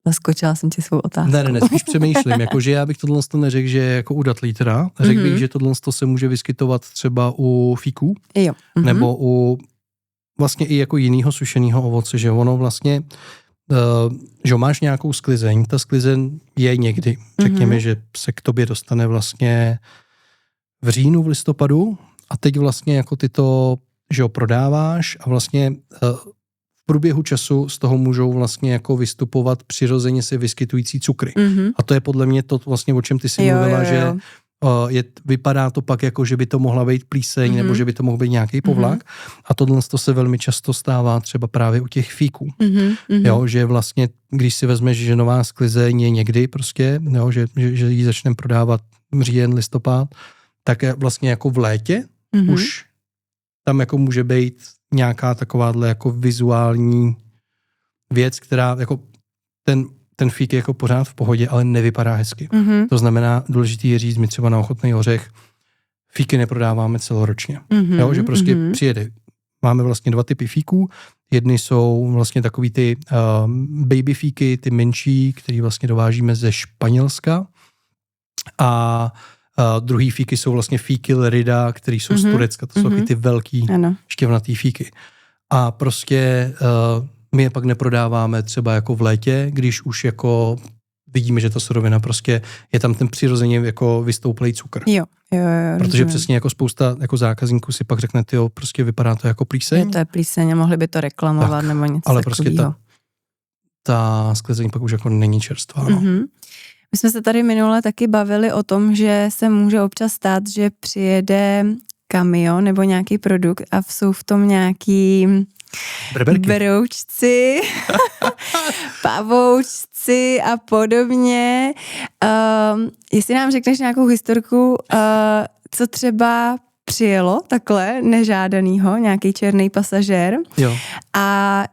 Zaskočila jsem ti svou otázku. Ne, spíš přemýšlím, jakože já bych tohle neřekl, že jako u datlí teda, řekl bych, že tohle se může vyskytovat třeba u fíků, jo. nebo u vlastně i jako jinýho sušeného ovoce, že ono vlastně, že máš nějakou sklizeň, ta sklizeň je někdy, řekněme, že se k tobě dostane vlastně v říjnu, v listopadu a teď vlastně jako ty to, že ho prodáváš a vlastně v průběhu času z toho můžou vlastně jako vystupovat přirozeně se vyskytující cukry. A to je podle mě to vlastně, o čem ty jsi mluvila, že vypadá to pak jako, že by to mohla být plíseň, nebo že by to mohl být nějaký povlak. A tohle se velmi často stává třeba právě u těch fíků. Jo, že vlastně, když si vezmeš, že nová sklizeň je někdy prostě, jo, že ji začneme prodávat říjen, listopad, tak vlastně jako v létě už tam jako může být nějaká takováhle jako vizuální věc, která jako ten fík je jako pořád v pohodě, ale nevypadá hezky. To znamená, důležitý je říct, my třeba na Ochotný ořech fíky neprodáváme celoročně. Jo, že prostě přijede. Máme vlastně 2 typy fíků. Jedny jsou vlastně takový ty baby fíky, ty menší, který vlastně dovážíme ze Španělska. A druhý fíky jsou vlastně fíky Lerida, který jsou z Turecka. To jsou ty velký štěvnatý fíky. A prostě my je pak neprodáváme třeba jako v létě, když už jako vidíme, že ta surovina prostě je tam ten přirozeně jako vystouplej cukr. Jo. Protože přesně jako spousta jako zákazníků si pak řekne, tyjo, prostě vypadá to jako plíseň. To je plíseň a mohli by to reklamovat tak, nebo něco ale takovýho. prostě ta sklizeň pak už jako není čerstvá. No. My jsme se tady minule taky bavili o tom, že se může občas stát, že přijede kamion nebo nějaký produkt a jsou v tom nějaký broučci, pavoučci a podobně. Jestli nám řekneš nějakou historku, co třeba přijelo takhle nežádanýho, nějaký černý pasažér a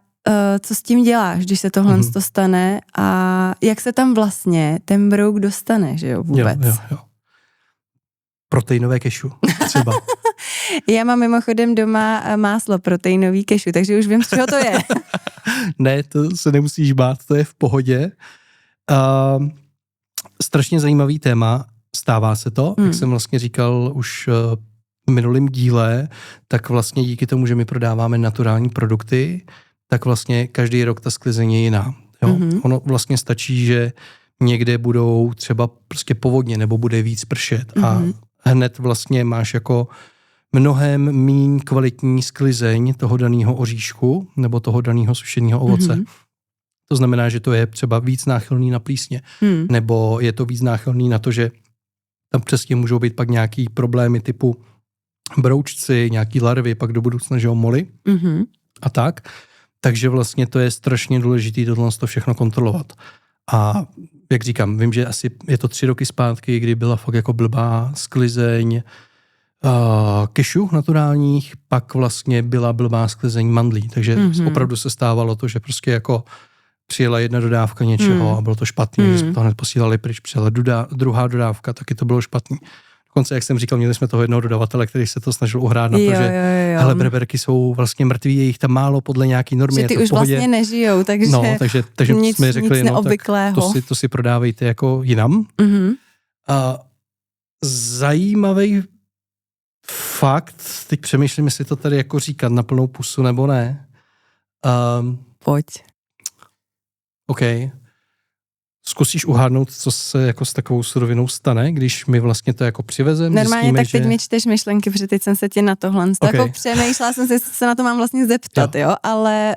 co s tím děláš, když se tohle to stane a jak se tam vlastně ten brouk dostane, že jo, vůbec? Jo. Proteinové kešu třeba. Já mám mimochodem doma máslo proteinový kešu, takže už vím, z čeho to je. Ne, to se nemusíš bát, to je v pohodě. Strašně zajímavý téma, stává se to, jak jsem vlastně říkal už v minulém díle, tak vlastně díky tomu, že my prodáváme naturální produkty, tak vlastně každý rok ta sklizeň je jiná. Jo? Ono vlastně stačí, že někde budou třeba prostě povodně nebo bude víc pršet a hned vlastně máš jako mnohem míň kvalitní sklizeň toho daného oříšku nebo toho daného sušeného ovoce. To znamená, že to je třeba víc náchylný na plísně, nebo je to víc náchylný na to, že tam přesně můžou být pak nějaký problémy typu broučci, nějaký larvy, pak do budoucna, že moly a tak. Takže vlastně to je strašně důležité tohle všechno kontrolovat. A jak říkám, vím, že asi je to 3 roky zpátky, kdy byla fakt jako blbá sklizeň kešu naturálních, pak vlastně byla blbá sklizeň mandlí. Takže opravdu se stávalo to, že prostě jako přijela jedna dodávka něčeho a bylo to špatný, že jsme to hned posílali pryč, přijela druhá dodávka, taky to bylo špatný. Dokonce, jak jsem říkal, měli jsme toho jednoho dodavatele, který se to snažil uhrát na to, že hele, breberky jsou vlastně mrtví, je jich tam málo podle nějaký normy. Že ty už vlastně nežijou, takže, takže nic, jsme řekli, nic neobvyklého. Tak to si prodávejte jako jinam. Mm-hmm. A zajímavý fakt, teď přemýšlím, jestli to tady jako říkat na plnou pusu nebo ne. Pojď. OK. Zkusíš uhádnout, co se jako s takovou surovinou stane, když my vlastně to jako přivezeme. Normálně tak teď mi čteš myšlenky, protože teď jsem se tě na tohle jako přemýšlela jsem se na to mám vlastně zeptat, jo? Ale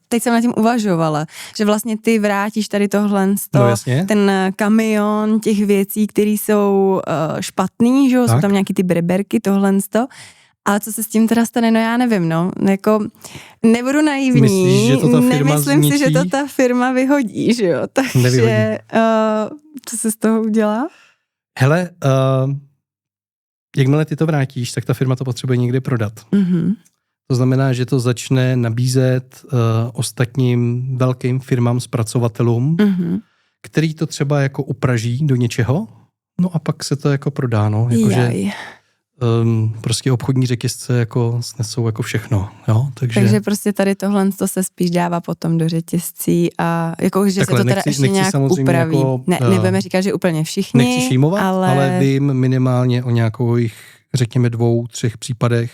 teď jsem na tím uvažovala, že vlastně ty vrátíš tady tohle, ten kamion těch věcí, které jsou špatný, že jo? Jsou tam nějaký ty breberky, tohle. A co se s tím teda stane, no já nevím, no. Jako, nebudu naivní, myslíš, že to ta firma nemyslím zničí? Si, že to ta firma vyhodí, že jo. Takže co se z toho udělá? Hele, jakmile ty to vrátíš, tak ta firma to potřebuje někde prodat. Mm-hmm. To znamená, že to začne nabízet ostatním velkým firmám, zpracovatelům, který to třeba jako upraží do něčeho, no a pak se to jako prodá, no. Jakože prostě obchodní řetězce jako snesou jako všechno, jo, takže prostě tady tohle to se spíš dává potom do řetězcí a jako, že takhle, se to teda ještě nějak upraví. Jako, nebudeme říkat, že úplně všichni, nechci šímovat, ale vím minimálně o nějakých, řekněme 2-3 případech,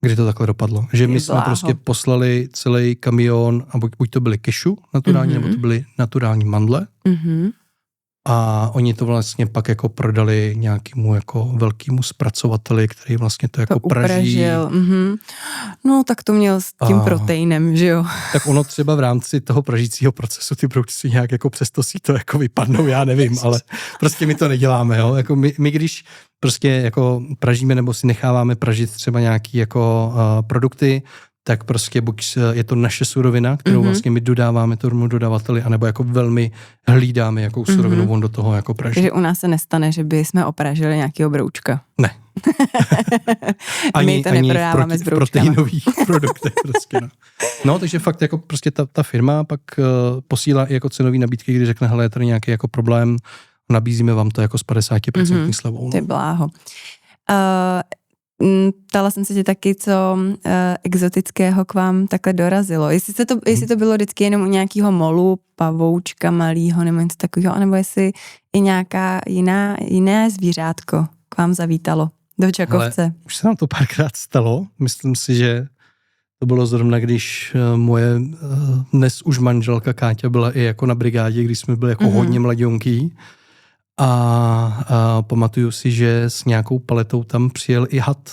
kdy to takhle dopadlo. Že my jsme prostě poslali celý kamion, a buď to byly kešu naturální, nebo to byly naturální mandle. A oni to vlastně pak jako prodali nějakému jako velkému zpracovateli, který vlastně to jako praží. No tak to měl s tím proteinem, že jo? Tak ono třeba v rámci toho pražícího procesu ty produkty nějak jako přesto si to jako vypadnou, já nevím, ale prostě my to neděláme, jo? Jako my když prostě jako pražíme nebo si necháváme pražit třeba nějaký jako produkty, tak prostě buď je to naše surovina, kterou vlastně my dodáváme tomu dodavateli, anebo jako velmi hlídáme, jakou surovinu on do toho jako praží. Takže u nás se nestane, že by jsme opražili nějakého broučka. Ne. My to neprodáváme s broučkama. V proteinových produktech prostě, no. No, takže fakt jako prostě ta firma pak posílá i jako cenový nabídky, kdy řekne, hele, je tady nějaký jako problém, nabízíme vám to jako s 50% slevou. No. Ty bláho. Ptala jsem se tě taky, co exotického k vám takhle dorazilo. Jestli to bylo vždycky jenom u nějakého molu, pavoučka malýho nebo něco takového, anebo jestli i nějaká jiné zvířátko k vám zavítalo do Čakovce. Ale už se nám to párkrát stalo. Myslím si, že to bylo zrovna, když moje dnes už manželka Káťa byla i jako na brigádě, když jsme byli jako hodně mladionký. A pamatuju si, že s nějakou paletou tam přijel i had,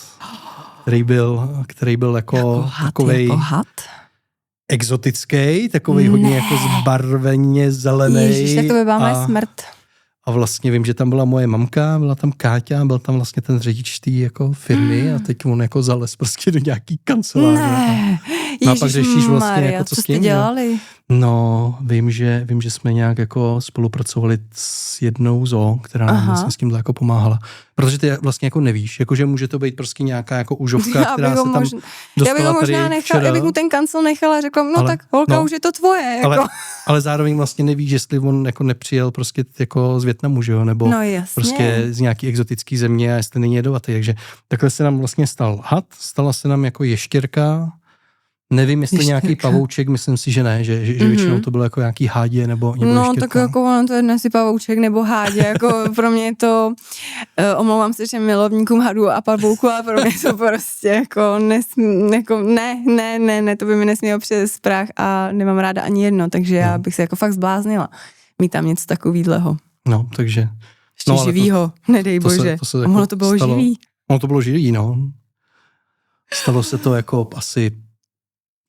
který byl jako takovej jako had? Exotický, takovej hodně jako zbarveně zelený. Ježiš, tak to by byla moje smrt. A vlastně vím, že tam byla moje mamka, byla tam Káťa, byl tam vlastně ten řidič té jako firmy a teď on jako zales prostě do nějaký kanceláře. Ne, no a pak řešíš vlastně jako co jste dělali? No, vím, že jsme nějak jako spolupracovali s jednou zoo, která nám vlastně s tímhle jako pomáhala. Protože ty vlastně jako nevíš, jakože může to být prostě nějaká jako užovka, která se tam dostala já bych ho možná nechala, já bych mu ten kancel nechala a řekla, tak holka, už je to tvoje. Jako. Ale zároveň vlastně nevíš, jestli on jako nepřijel prostě jako z Vietnamu, že jo, nebo prostě z nějaký exotický země a jestli není jedovatý. Takže takhle se nám vlastně stal had, stala se nám jako ještěrka. Nevím, jestli nějaký pavouček, myslím si, že ne, že většinou to bylo jako nějaký hádě nebo no, ještěrka. Tak jako ono to je dnes pavouček nebo hádě, jako pro mě je to, omlouvám se všem milovníkům hadů a pavouku, ale pro mě to prostě jako, ne, to by mi nesmělo přes prach a nemám ráda ani jedno, takže já bych se jako fakt zbláznila mít tam něco takovýhleho. No, takže. Ještě živýho, nedej bože. Ono to bylo živý. Ono to bylo živý, no. Stalo se to jako asi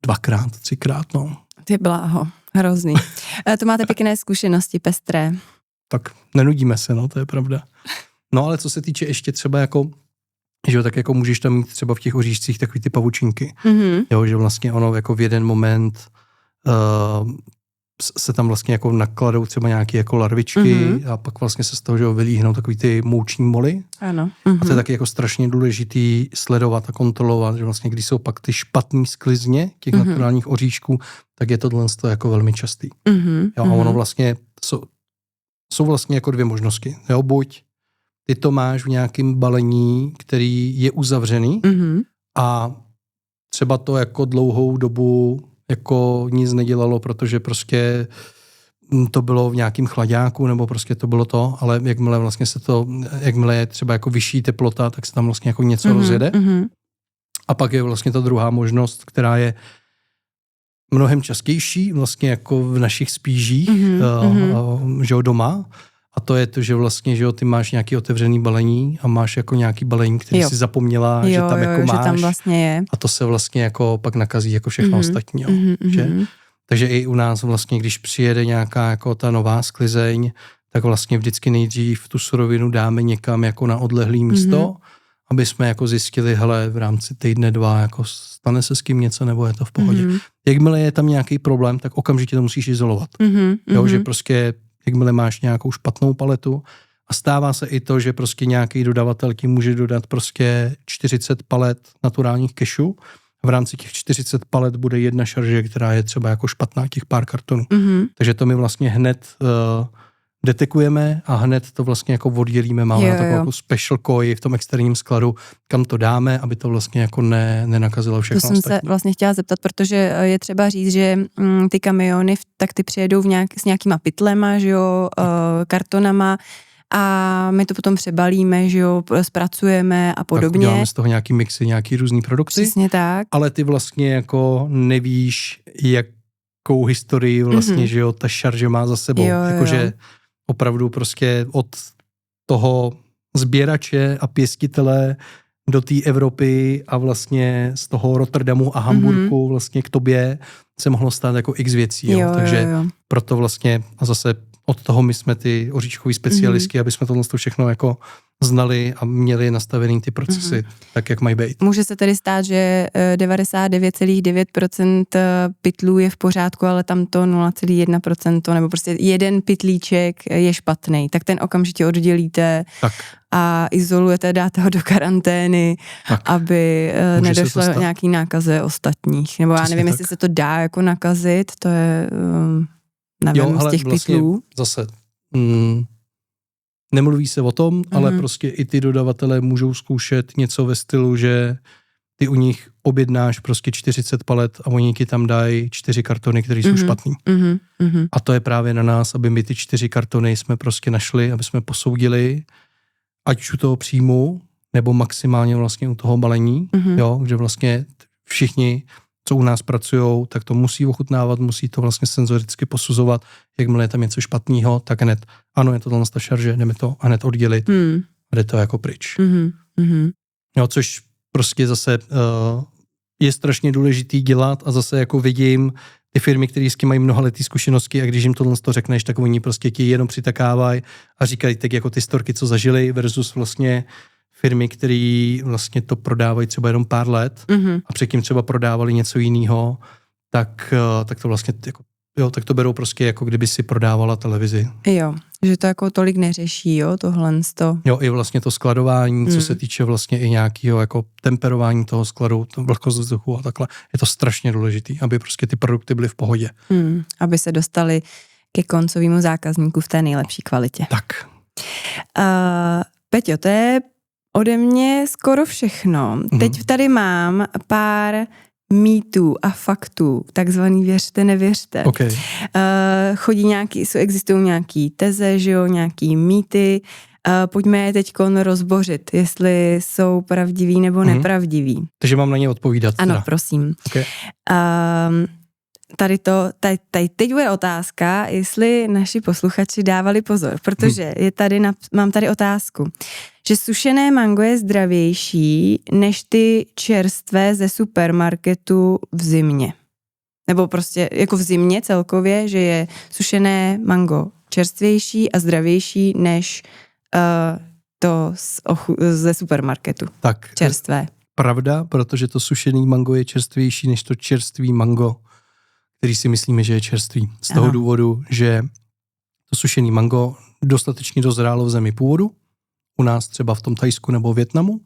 2x, 3x, no. Ty bláho, hrozný. To máte pěkné zkušenosti, pestré. Tak nenudíme se, no, to je pravda. No ale co se týče ještě třeba jako, že jo, tak jako můžeš tam mít třeba v těch oříšcích takový ty pavučinky. Jo, že vlastně ono jako v jeden moment se tam vlastně jako nakladou třeba nějaké jako larvičky a pak vlastně se z toho, že jo, vylíhnou takový ty mouční moly. Ano. A to je taky jako strašně důležitý sledovat a kontrolovat, že vlastně když jsou pak ty špatný sklizně těch naturálních oříšků, tak je tohle jako velmi častý. Jo, a ono vlastně jsou vlastně jako dvě možnosti. Jo, buď ty to máš v nějakém balení, který je uzavřený a třeba to jako dlouhou dobu jako nic nedělalo, protože prostě to bylo v nějakém chladáku, nebo prostě to bylo to, ale jakmile je třeba jako vyšší teplota, tak se tam vlastně jako něco rozjede. A pak je vlastně ta druhá možnost, která je mnohem častější vlastně jako v našich spížích, že jo, doma. A to je to, že vlastně, že jo, ty máš nějaký otevřený balení a máš jako nějaký balení, který si zapomněla, že tam jako máš. Že tam vlastně je. A to se vlastně jako pak nakazí jako všechno ostatní, jo. Že? Takže i u nás vlastně, když přijede nějaká jako ta nová sklizeň, tak vlastně vždycky nejdřív tu surovinu dáme někam jako na odlehlý místo, aby jsme jako zjistili, hele, v rámci týdne 2 jako stane se s kým něco, nebo je to v pohodě. Jakmile je tam nějaký problém, tak okamžitě to musíš izolovat. Jo, že prostě jakmile máš nějakou špatnou paletu a stává se i to, že prostě nějaký dodavatel ti může dodat prostě 40 palet naturálních kešů. V rámci těch 40 palet bude jedna šarže, která je třeba jako špatná, těch pár kartonů. Takže to my vlastně hned detekujeme a hned to vlastně jako oddělíme. Máme na takovou jako special koji v tom externím skladu, kam to dáme, aby to vlastně jako nenakazilo všechno ostatní. To jsem se vlastně chtěla zeptat, protože je třeba říct, že ty kamiony, tak ty přijedou s nějakýma pytlema, že jo, kartonama, a my to potom přebalíme, že jo, zpracujeme a podobně. Tak uděláme z toho nějaký mixy, nějaký různý produkty. Přesně tak. Ale ty vlastně jako nevíš, jakou historii vlastně, že jo, ta šarže má za sebou. Jakože opravdu prostě od toho sběrače a pěstitele do té Evropy a vlastně z toho Rotterdamu a Hamburku vlastně k tobě se mohlo stát jako x věcí. Jo. Takže proto vlastně a zase od toho my jsme ty oříškoví specialistky, aby jsme tohle všechno jako znali a měli nastavený ty procesy tak, jak mají být. Může se tedy stát, že 99,9% pytlů je v pořádku, ale tam to 0,1% nebo prostě jeden pytlíček je špatný, tak ten okamžitě oddělíte a izolujete, dáte ho do karantény, aby nedošlo nějaký nákaze ostatních. Nebo já nevím, jestli se to dá jako nakazit, to je nevím, z těch vlastně pytlů. Zase nemluví se o tom, ale prostě i ty dodavatelé můžou zkoušet něco ve stylu, že ty u nich objednáš prostě 40 palet a oni ti tam dají 4 kartony, které jsou špatný. A to je právě na nás, aby my ty 4 kartony jsme prostě našli, aby jsme posoudili, ať už u toho příjmu, nebo maximálně vlastně u toho balení, jo, že vlastně všichni, co u nás pracujou, tak to musí ochutnávat, musí to vlastně senzoricky posuzovat, jakmile je tam něco špatného, tak hned, ano, je to tam ta šarže, jdeme to hned oddělit a jde to jako pryč. Jo, což prostě zase je strašně důležitý dělat a zase jako vidím ty firmy, které s tím mají mnohaletý zkušenosti a když jim tohle to řekneš, tak oni prostě ti jenom přitakávají a říkají tak jako ty storky, co zažili versus vlastně firmy, které vlastně to prodávají třeba jenom pár let a předtím třeba prodávali něco jiného, tak to vlastně jako, jo, tak to berou prostě jako kdyby si prodávala televizi. Jo, že to jako tolik neřeší, jo, tohle. Jo, i vlastně to skladování, co se týče vlastně i nějakého jako temperování toho skladu, vlhkost vzduchu a takhle. Je to strašně důležitý, aby prostě ty produkty byly v pohodě. Aby se dostali ke koncovému zákazníku v té nejlepší kvalitě. Tak. Peťo, to je ode mě skoro všechno. Teď tady mám pár mýtů a faktů, takzvaný věřte, nevěřte. Okay. Existují nějaký teze, že jo, nějaký mýty. Pojďme je teďkon rozbořit, jestli jsou pravdiví nebo nepravdiví. Takže mám na ně odpovídat. Ano, teda. prosím. Okay. Teď bude otázka, jestli naši posluchači dávali pozor, protože mám tady otázku, že sušené mango je zdravější než ty čerstvé ze supermarketu v zimě. Nebo prostě jako v zimě celkově, že je sušené mango čerstvější a zdravější než to ze supermarketu. Tak, čerstvé. Pravda, protože to sušený mango je čerstvější než to čerstvý mango, který si myslíme, že je čerstvý. Z toho důvodu, že to sušený mango dostatečně dozrálo v zemi původu, u nás třeba v tom Thajsku nebo Vietnamu,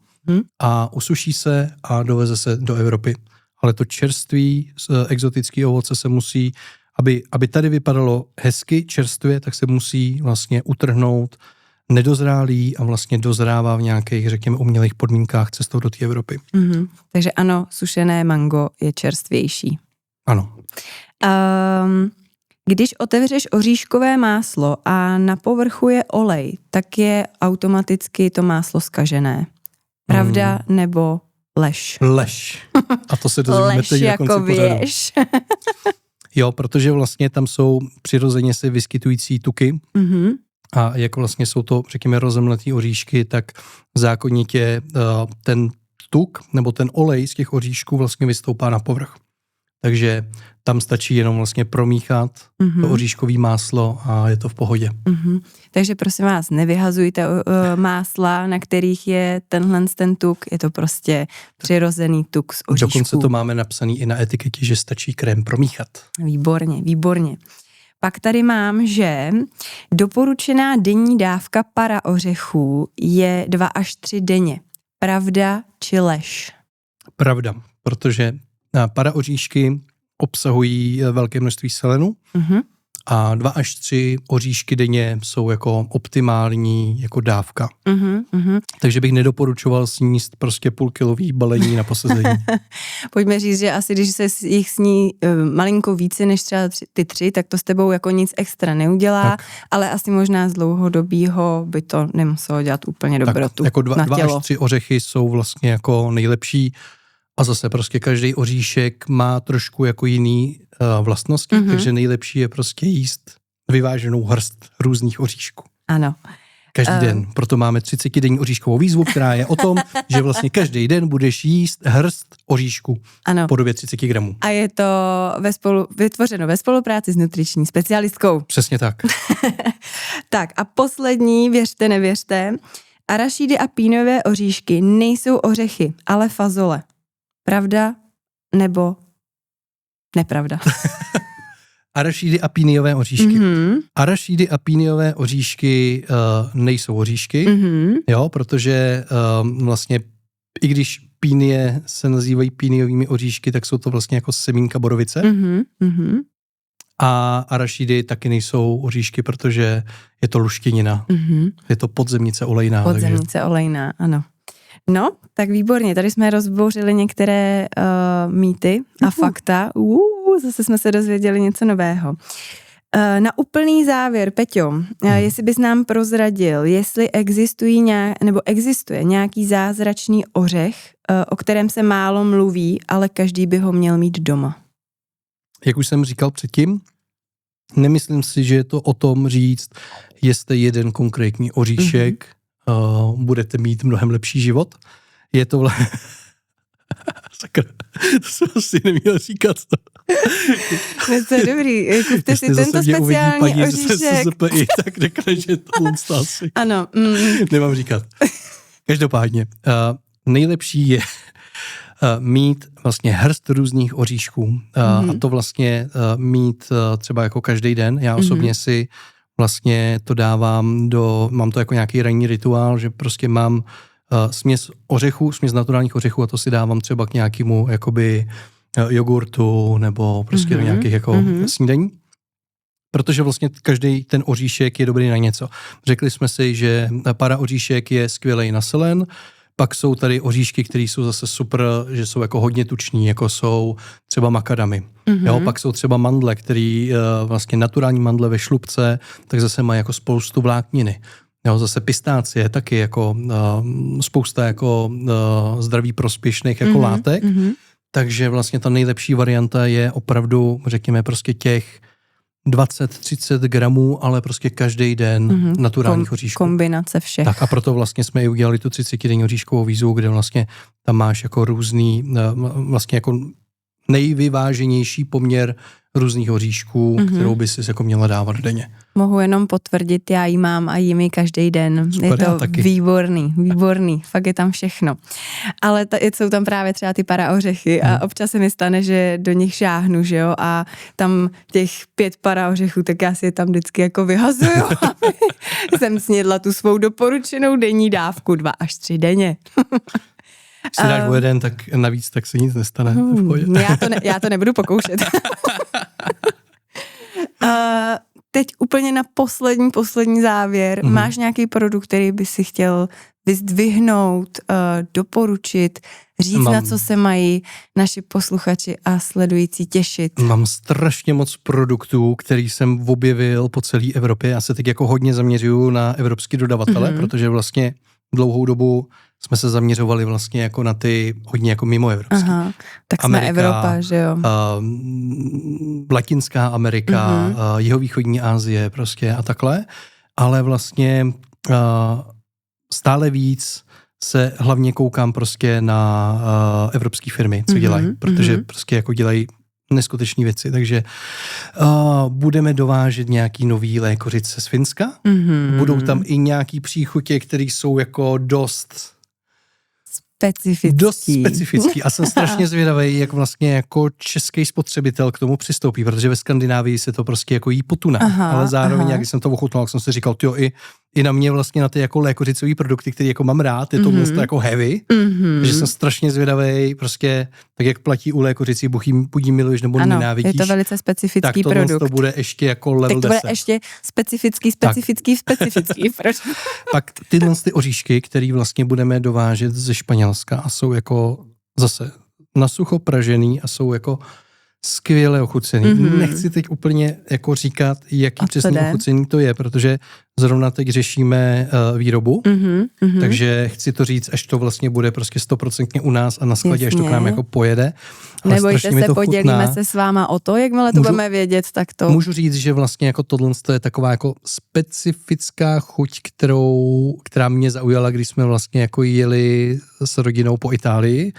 a usuší se a doveze se do Evropy. Ale to čerství exotický ovoce se musí, aby tady vypadalo hezky čerstvě, tak se musí vlastně utrhnout nedozrálý a vlastně dozrává v nějakých, řekněme, umělých podmínkách cestou do té Evropy. Takže ano, sušené mango je čerstvější. Ano. Když otevřeš oříškové máslo a na povrchu je olej, tak je automaticky to máslo zkažené. Pravda nebo lež? Lež. A to se dozvíme teď na konci pořadu. Jo, protože vlastně tam jsou přirozeně se vyskytující tuky a jako vlastně jsou to, řekněme, rozemletý oříšky, tak zákonitě ten tuk nebo ten olej z těch oříšků vlastně vystoupá na povrch. Takže tam stačí jenom vlastně promíchat to oříškový máslo a je to v pohodě. Takže prosím vás, nevyhazujte másla, na kterých je ten tuk, je to prostě přirozený tuk z oříšků. Dokonce to máme napsaný i na etiketě, že stačí krém promíchat. Výborně. Pak tady mám, že doporučená denní dávka para ořechů je 2 až 3 denně. Pravda či lež? Pravda, protože para oříšky obsahují velké množství selenu a 2 až 3 oříšky denně jsou jako optimální jako dávka. Takže bych nedoporučoval sníst prostě půlkilový balení na posezení. Pojďme říct, že asi když se jich sní malinko více než třeba ty 3, tak to s tebou jako nic extra neudělá, tak. Ale asi možná z dlouhodobýho by to nemuselo dělat úplně dobrotu. Jako 2 až 3 ořechy jsou vlastně jako nejlepší. A zase prostě každý oříšek má trošku jako jiný vlastnosti, takže nejlepší je prostě jíst vyváženou hrst různých oříšků. Ano. Každý den. Proto máme 30denní oříškovou výzvu, která je o tom, že vlastně každý den budeš jíst hrst oříšku v podobě 30 gramů. A je to vytvořeno ve spolupráci s nutriční specialistkou. Přesně tak. Tak a poslední, věřte, nevěřte, arašídy a pínové oříšky nejsou ořechy, ale fazole. Pravda nebo nepravda? Arašídy a píniové oříšky. Arašídy a píniové oříšky nejsou oříšky, jo, protože vlastně i když pínie se nazývají píniovými oříšky, tak jsou to vlastně jako semínka borovice. A arašídy taky nejsou oříšky, protože je to luštěnina. Je to podzemnice olejná. Podzemnice olejná, ano. No, tak výborně, tady jsme rozbouřili některé mýty a fakta. Zase jsme se dozvěděli něco nového. Na úplný závěr, Peťo, jestli bys nám prozradil, jestli existuje nějaký zázračný ořech, o kterém se málo mluví, ale každý by ho měl mít doma. Jak už jsem říkal předtím, nemyslím si, že je to o tom říct, jestli jeden konkrétní oříšek budete mít mnohem lepší život. Je to sakra, to jsem asi neměl říkat. To je dobrý, kupte si tento speciální oříšek. Tak řekne, že to asi. Ano. Nemám říkat. Každopádně, nejlepší je mít vlastně hrst různých oříšků a to vlastně mít třeba jako každý den. Já osobně si vlastně to dávám mám to jako nějaký ranní rituál, že prostě mám směs naturálních ořechů a to si dávám třeba k nějakému jakoby jogurtu nebo prostě do nějakých jako snídaní. Protože vlastně každý ten oříšek je dobrý na něco. Řekli jsme si, že para oříšek je skvělej na selen, pak jsou tady oříšky, které jsou zase super, že jsou jako hodně tuční, jako jsou třeba makadamy. Jo, pak jsou třeba mandle, který vlastně naturální mandle ve šlupce, tak zase mají jako spoustu vlákniny. Jo, zase pistácie taky jako spousta jako zdraví prospěšných jako látek. Takže vlastně ta nejlepší varianta je opravdu, řekněme, prostě těch 20-30 gramů, ale prostě každý den naturálních oříšků. Kombinace všech. Tak a proto vlastně jsme i udělali tu 30denní oříškovou výzvu, kde vlastně tam máš jako různý, vlastně jako nejvyváženější poměr různých oříšků, kterou by si jako měla dávat denně. Mohu jenom potvrdit, já ji mám a jím ji každý den. Super, je to výborný, fakt je tam všechno. Ale jsou tam právě třeba ty para ořechy a občas se mi stane, že do nich šáhnu, že jo, a tam těch 5 para ořechů, tak já si je tam vždycky jako vyhazuju, aby jsem snědla tu svou doporučenou denní dávku 2 až 3 denně. Když si dáš o jeden, tak navíc, tak se nic nestane. Já to nebudu pokoušet. teď úplně na poslední závěr, máš nějaký produkt, který by si chtěl vyzdvihnout, doporučit, říct, na co se mají naši posluchači a sledující těšit? Mám strašně moc produktů, který jsem objevil po celé Evropě. Já se teď jako hodně zaměřuju na evropský dodavatele, protože vlastně dlouhou dobu jsme se zaměřovali vlastně jako na ty hodně jako mimo evropský. Aha, tak jsme Amerika, Evropa, že jo? Latinská Amerika, jihovýchodní Asie prostě a takhle. Ale vlastně stále víc se hlavně koukám prostě na evropské firmy, co dělají, protože prostě jako dělají neskutečné věci, takže budeme dovážet nějaký nový lékořice z Finska, budou tam i nějaký příchutě, které jsou jako dost specifický a jsem strašně zvědavý, jak vlastně jako český spotřebitel k tomu přistoupí, protože ve Skandinávii se to prostě jako jí po tunách, ale zároveň, jak jsem to ochutnal, jsem si říkal, tyjo, i na mě vlastně na ty jako lékořicový produkty, který jako mám rád, je to vlastně jako heavy, že jsem strašně zvědavý, prostě tak jak platí u lékořicí, buď jí miluješ nebo nenávidíš. Je to velice specifický produkt. Tak to bude ještě jako level 10. Tak to bude ještě specifický. Proč? Pak tyhle ty oříšky, který vlastně budeme dovážet ze Španělska a jsou jako zase nasucho pražený a jsou jako skvěle ochucený. Nechci teď úplně jako říkat, jaký přesný ochucení to je, protože zrovna teď řešíme výrobu, takže chci to říct, až to vlastně bude prostě 100% u nás a na skladě, až to k nám jako pojede. Nebojte se, podělíme se s váma o to, jakmile to budeme vědět, tak to... Můžu říct, že vlastně jako tohle je taková jako specifická chuť, která mě zaujala, když jsme vlastně jako jeli s rodinou po Itálii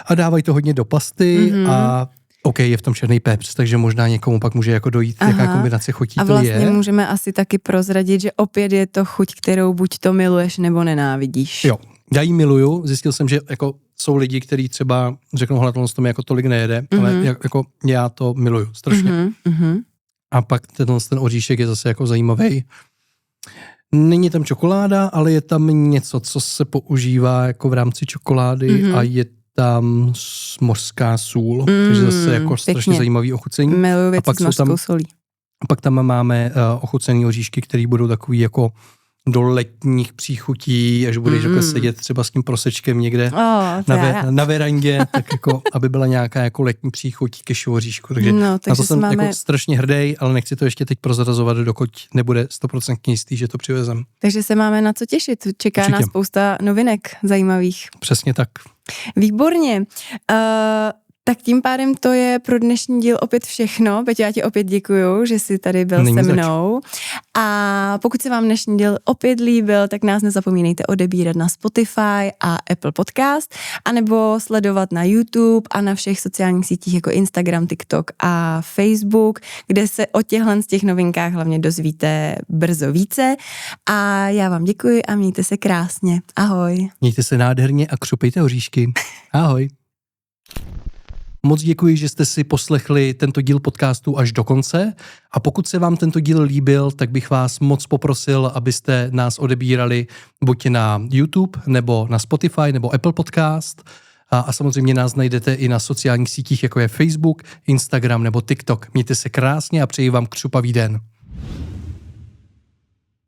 a dávají to hodně do pasty a OK, je v tom černý pepř, takže možná někomu pak může jako dojít, jaká kombinace chutí to je. A vlastně můžeme asi taky prozradit, že opět je to chuť, kterou buď to miluješ, nebo nenávidíš. Jo, já ji miluju, zjistil jsem, že jako jsou lidi, kteří třeba řeknou, hele, tohle to mi jako tolik nejede, ale jako já to miluju strašně. A pak ten oříšek je zase jako zajímavý. Není tam čokoláda, ale je tam něco, co se používá jako v rámci čokolády a je tam mořská sůl, takže zase jako strašně zajímavý ochucení. Miluji věci s mořskou solí. A pak tam máme ochucený oříšky, které budou takový jako do letních příchutí, až budeš takhle sedět třeba s tím prosečkem někde na verandě, tak jako, aby byla nějaká jako letní příchuť kešu oříšku. Takže na to jsem jako strašně hrdý, ale nechci to ještě teď prozrazovat, dokud nebude 100% jistý, že to přivezem. Takže se máme na co těšit. Čeká nás spousta novinek zajímavých. Přesně tak. Výborně. Tak tím pádem to je pro dnešní díl opět všechno. Peťo, já ti opět děkuju, že jsi tady byl se mnou. A pokud se vám dnešní díl opět líbil, tak nás nezapomínejte odebírat na Spotify a Apple Podcast, anebo sledovat na YouTube a na všech sociálních sítích jako Instagram, TikTok a Facebook, kde se o těchhle z těch novinkách hlavně dozvíte brzo více. A já vám děkuji a mějte se krásně. Ahoj. Mějte se nádherně a křupejte oříšky. Ahoj. Moc děkuji, že jste si poslechli tento díl podcastu až do konce a pokud se vám tento díl líbil, tak bych vás moc poprosil, abyste nás odebírali buď na YouTube, nebo na Spotify, nebo Apple Podcast a samozřejmě nás najdete i na sociálních sítích, jako je Facebook, Instagram nebo TikTok. Mějte se krásně a přeji vám křupavý den.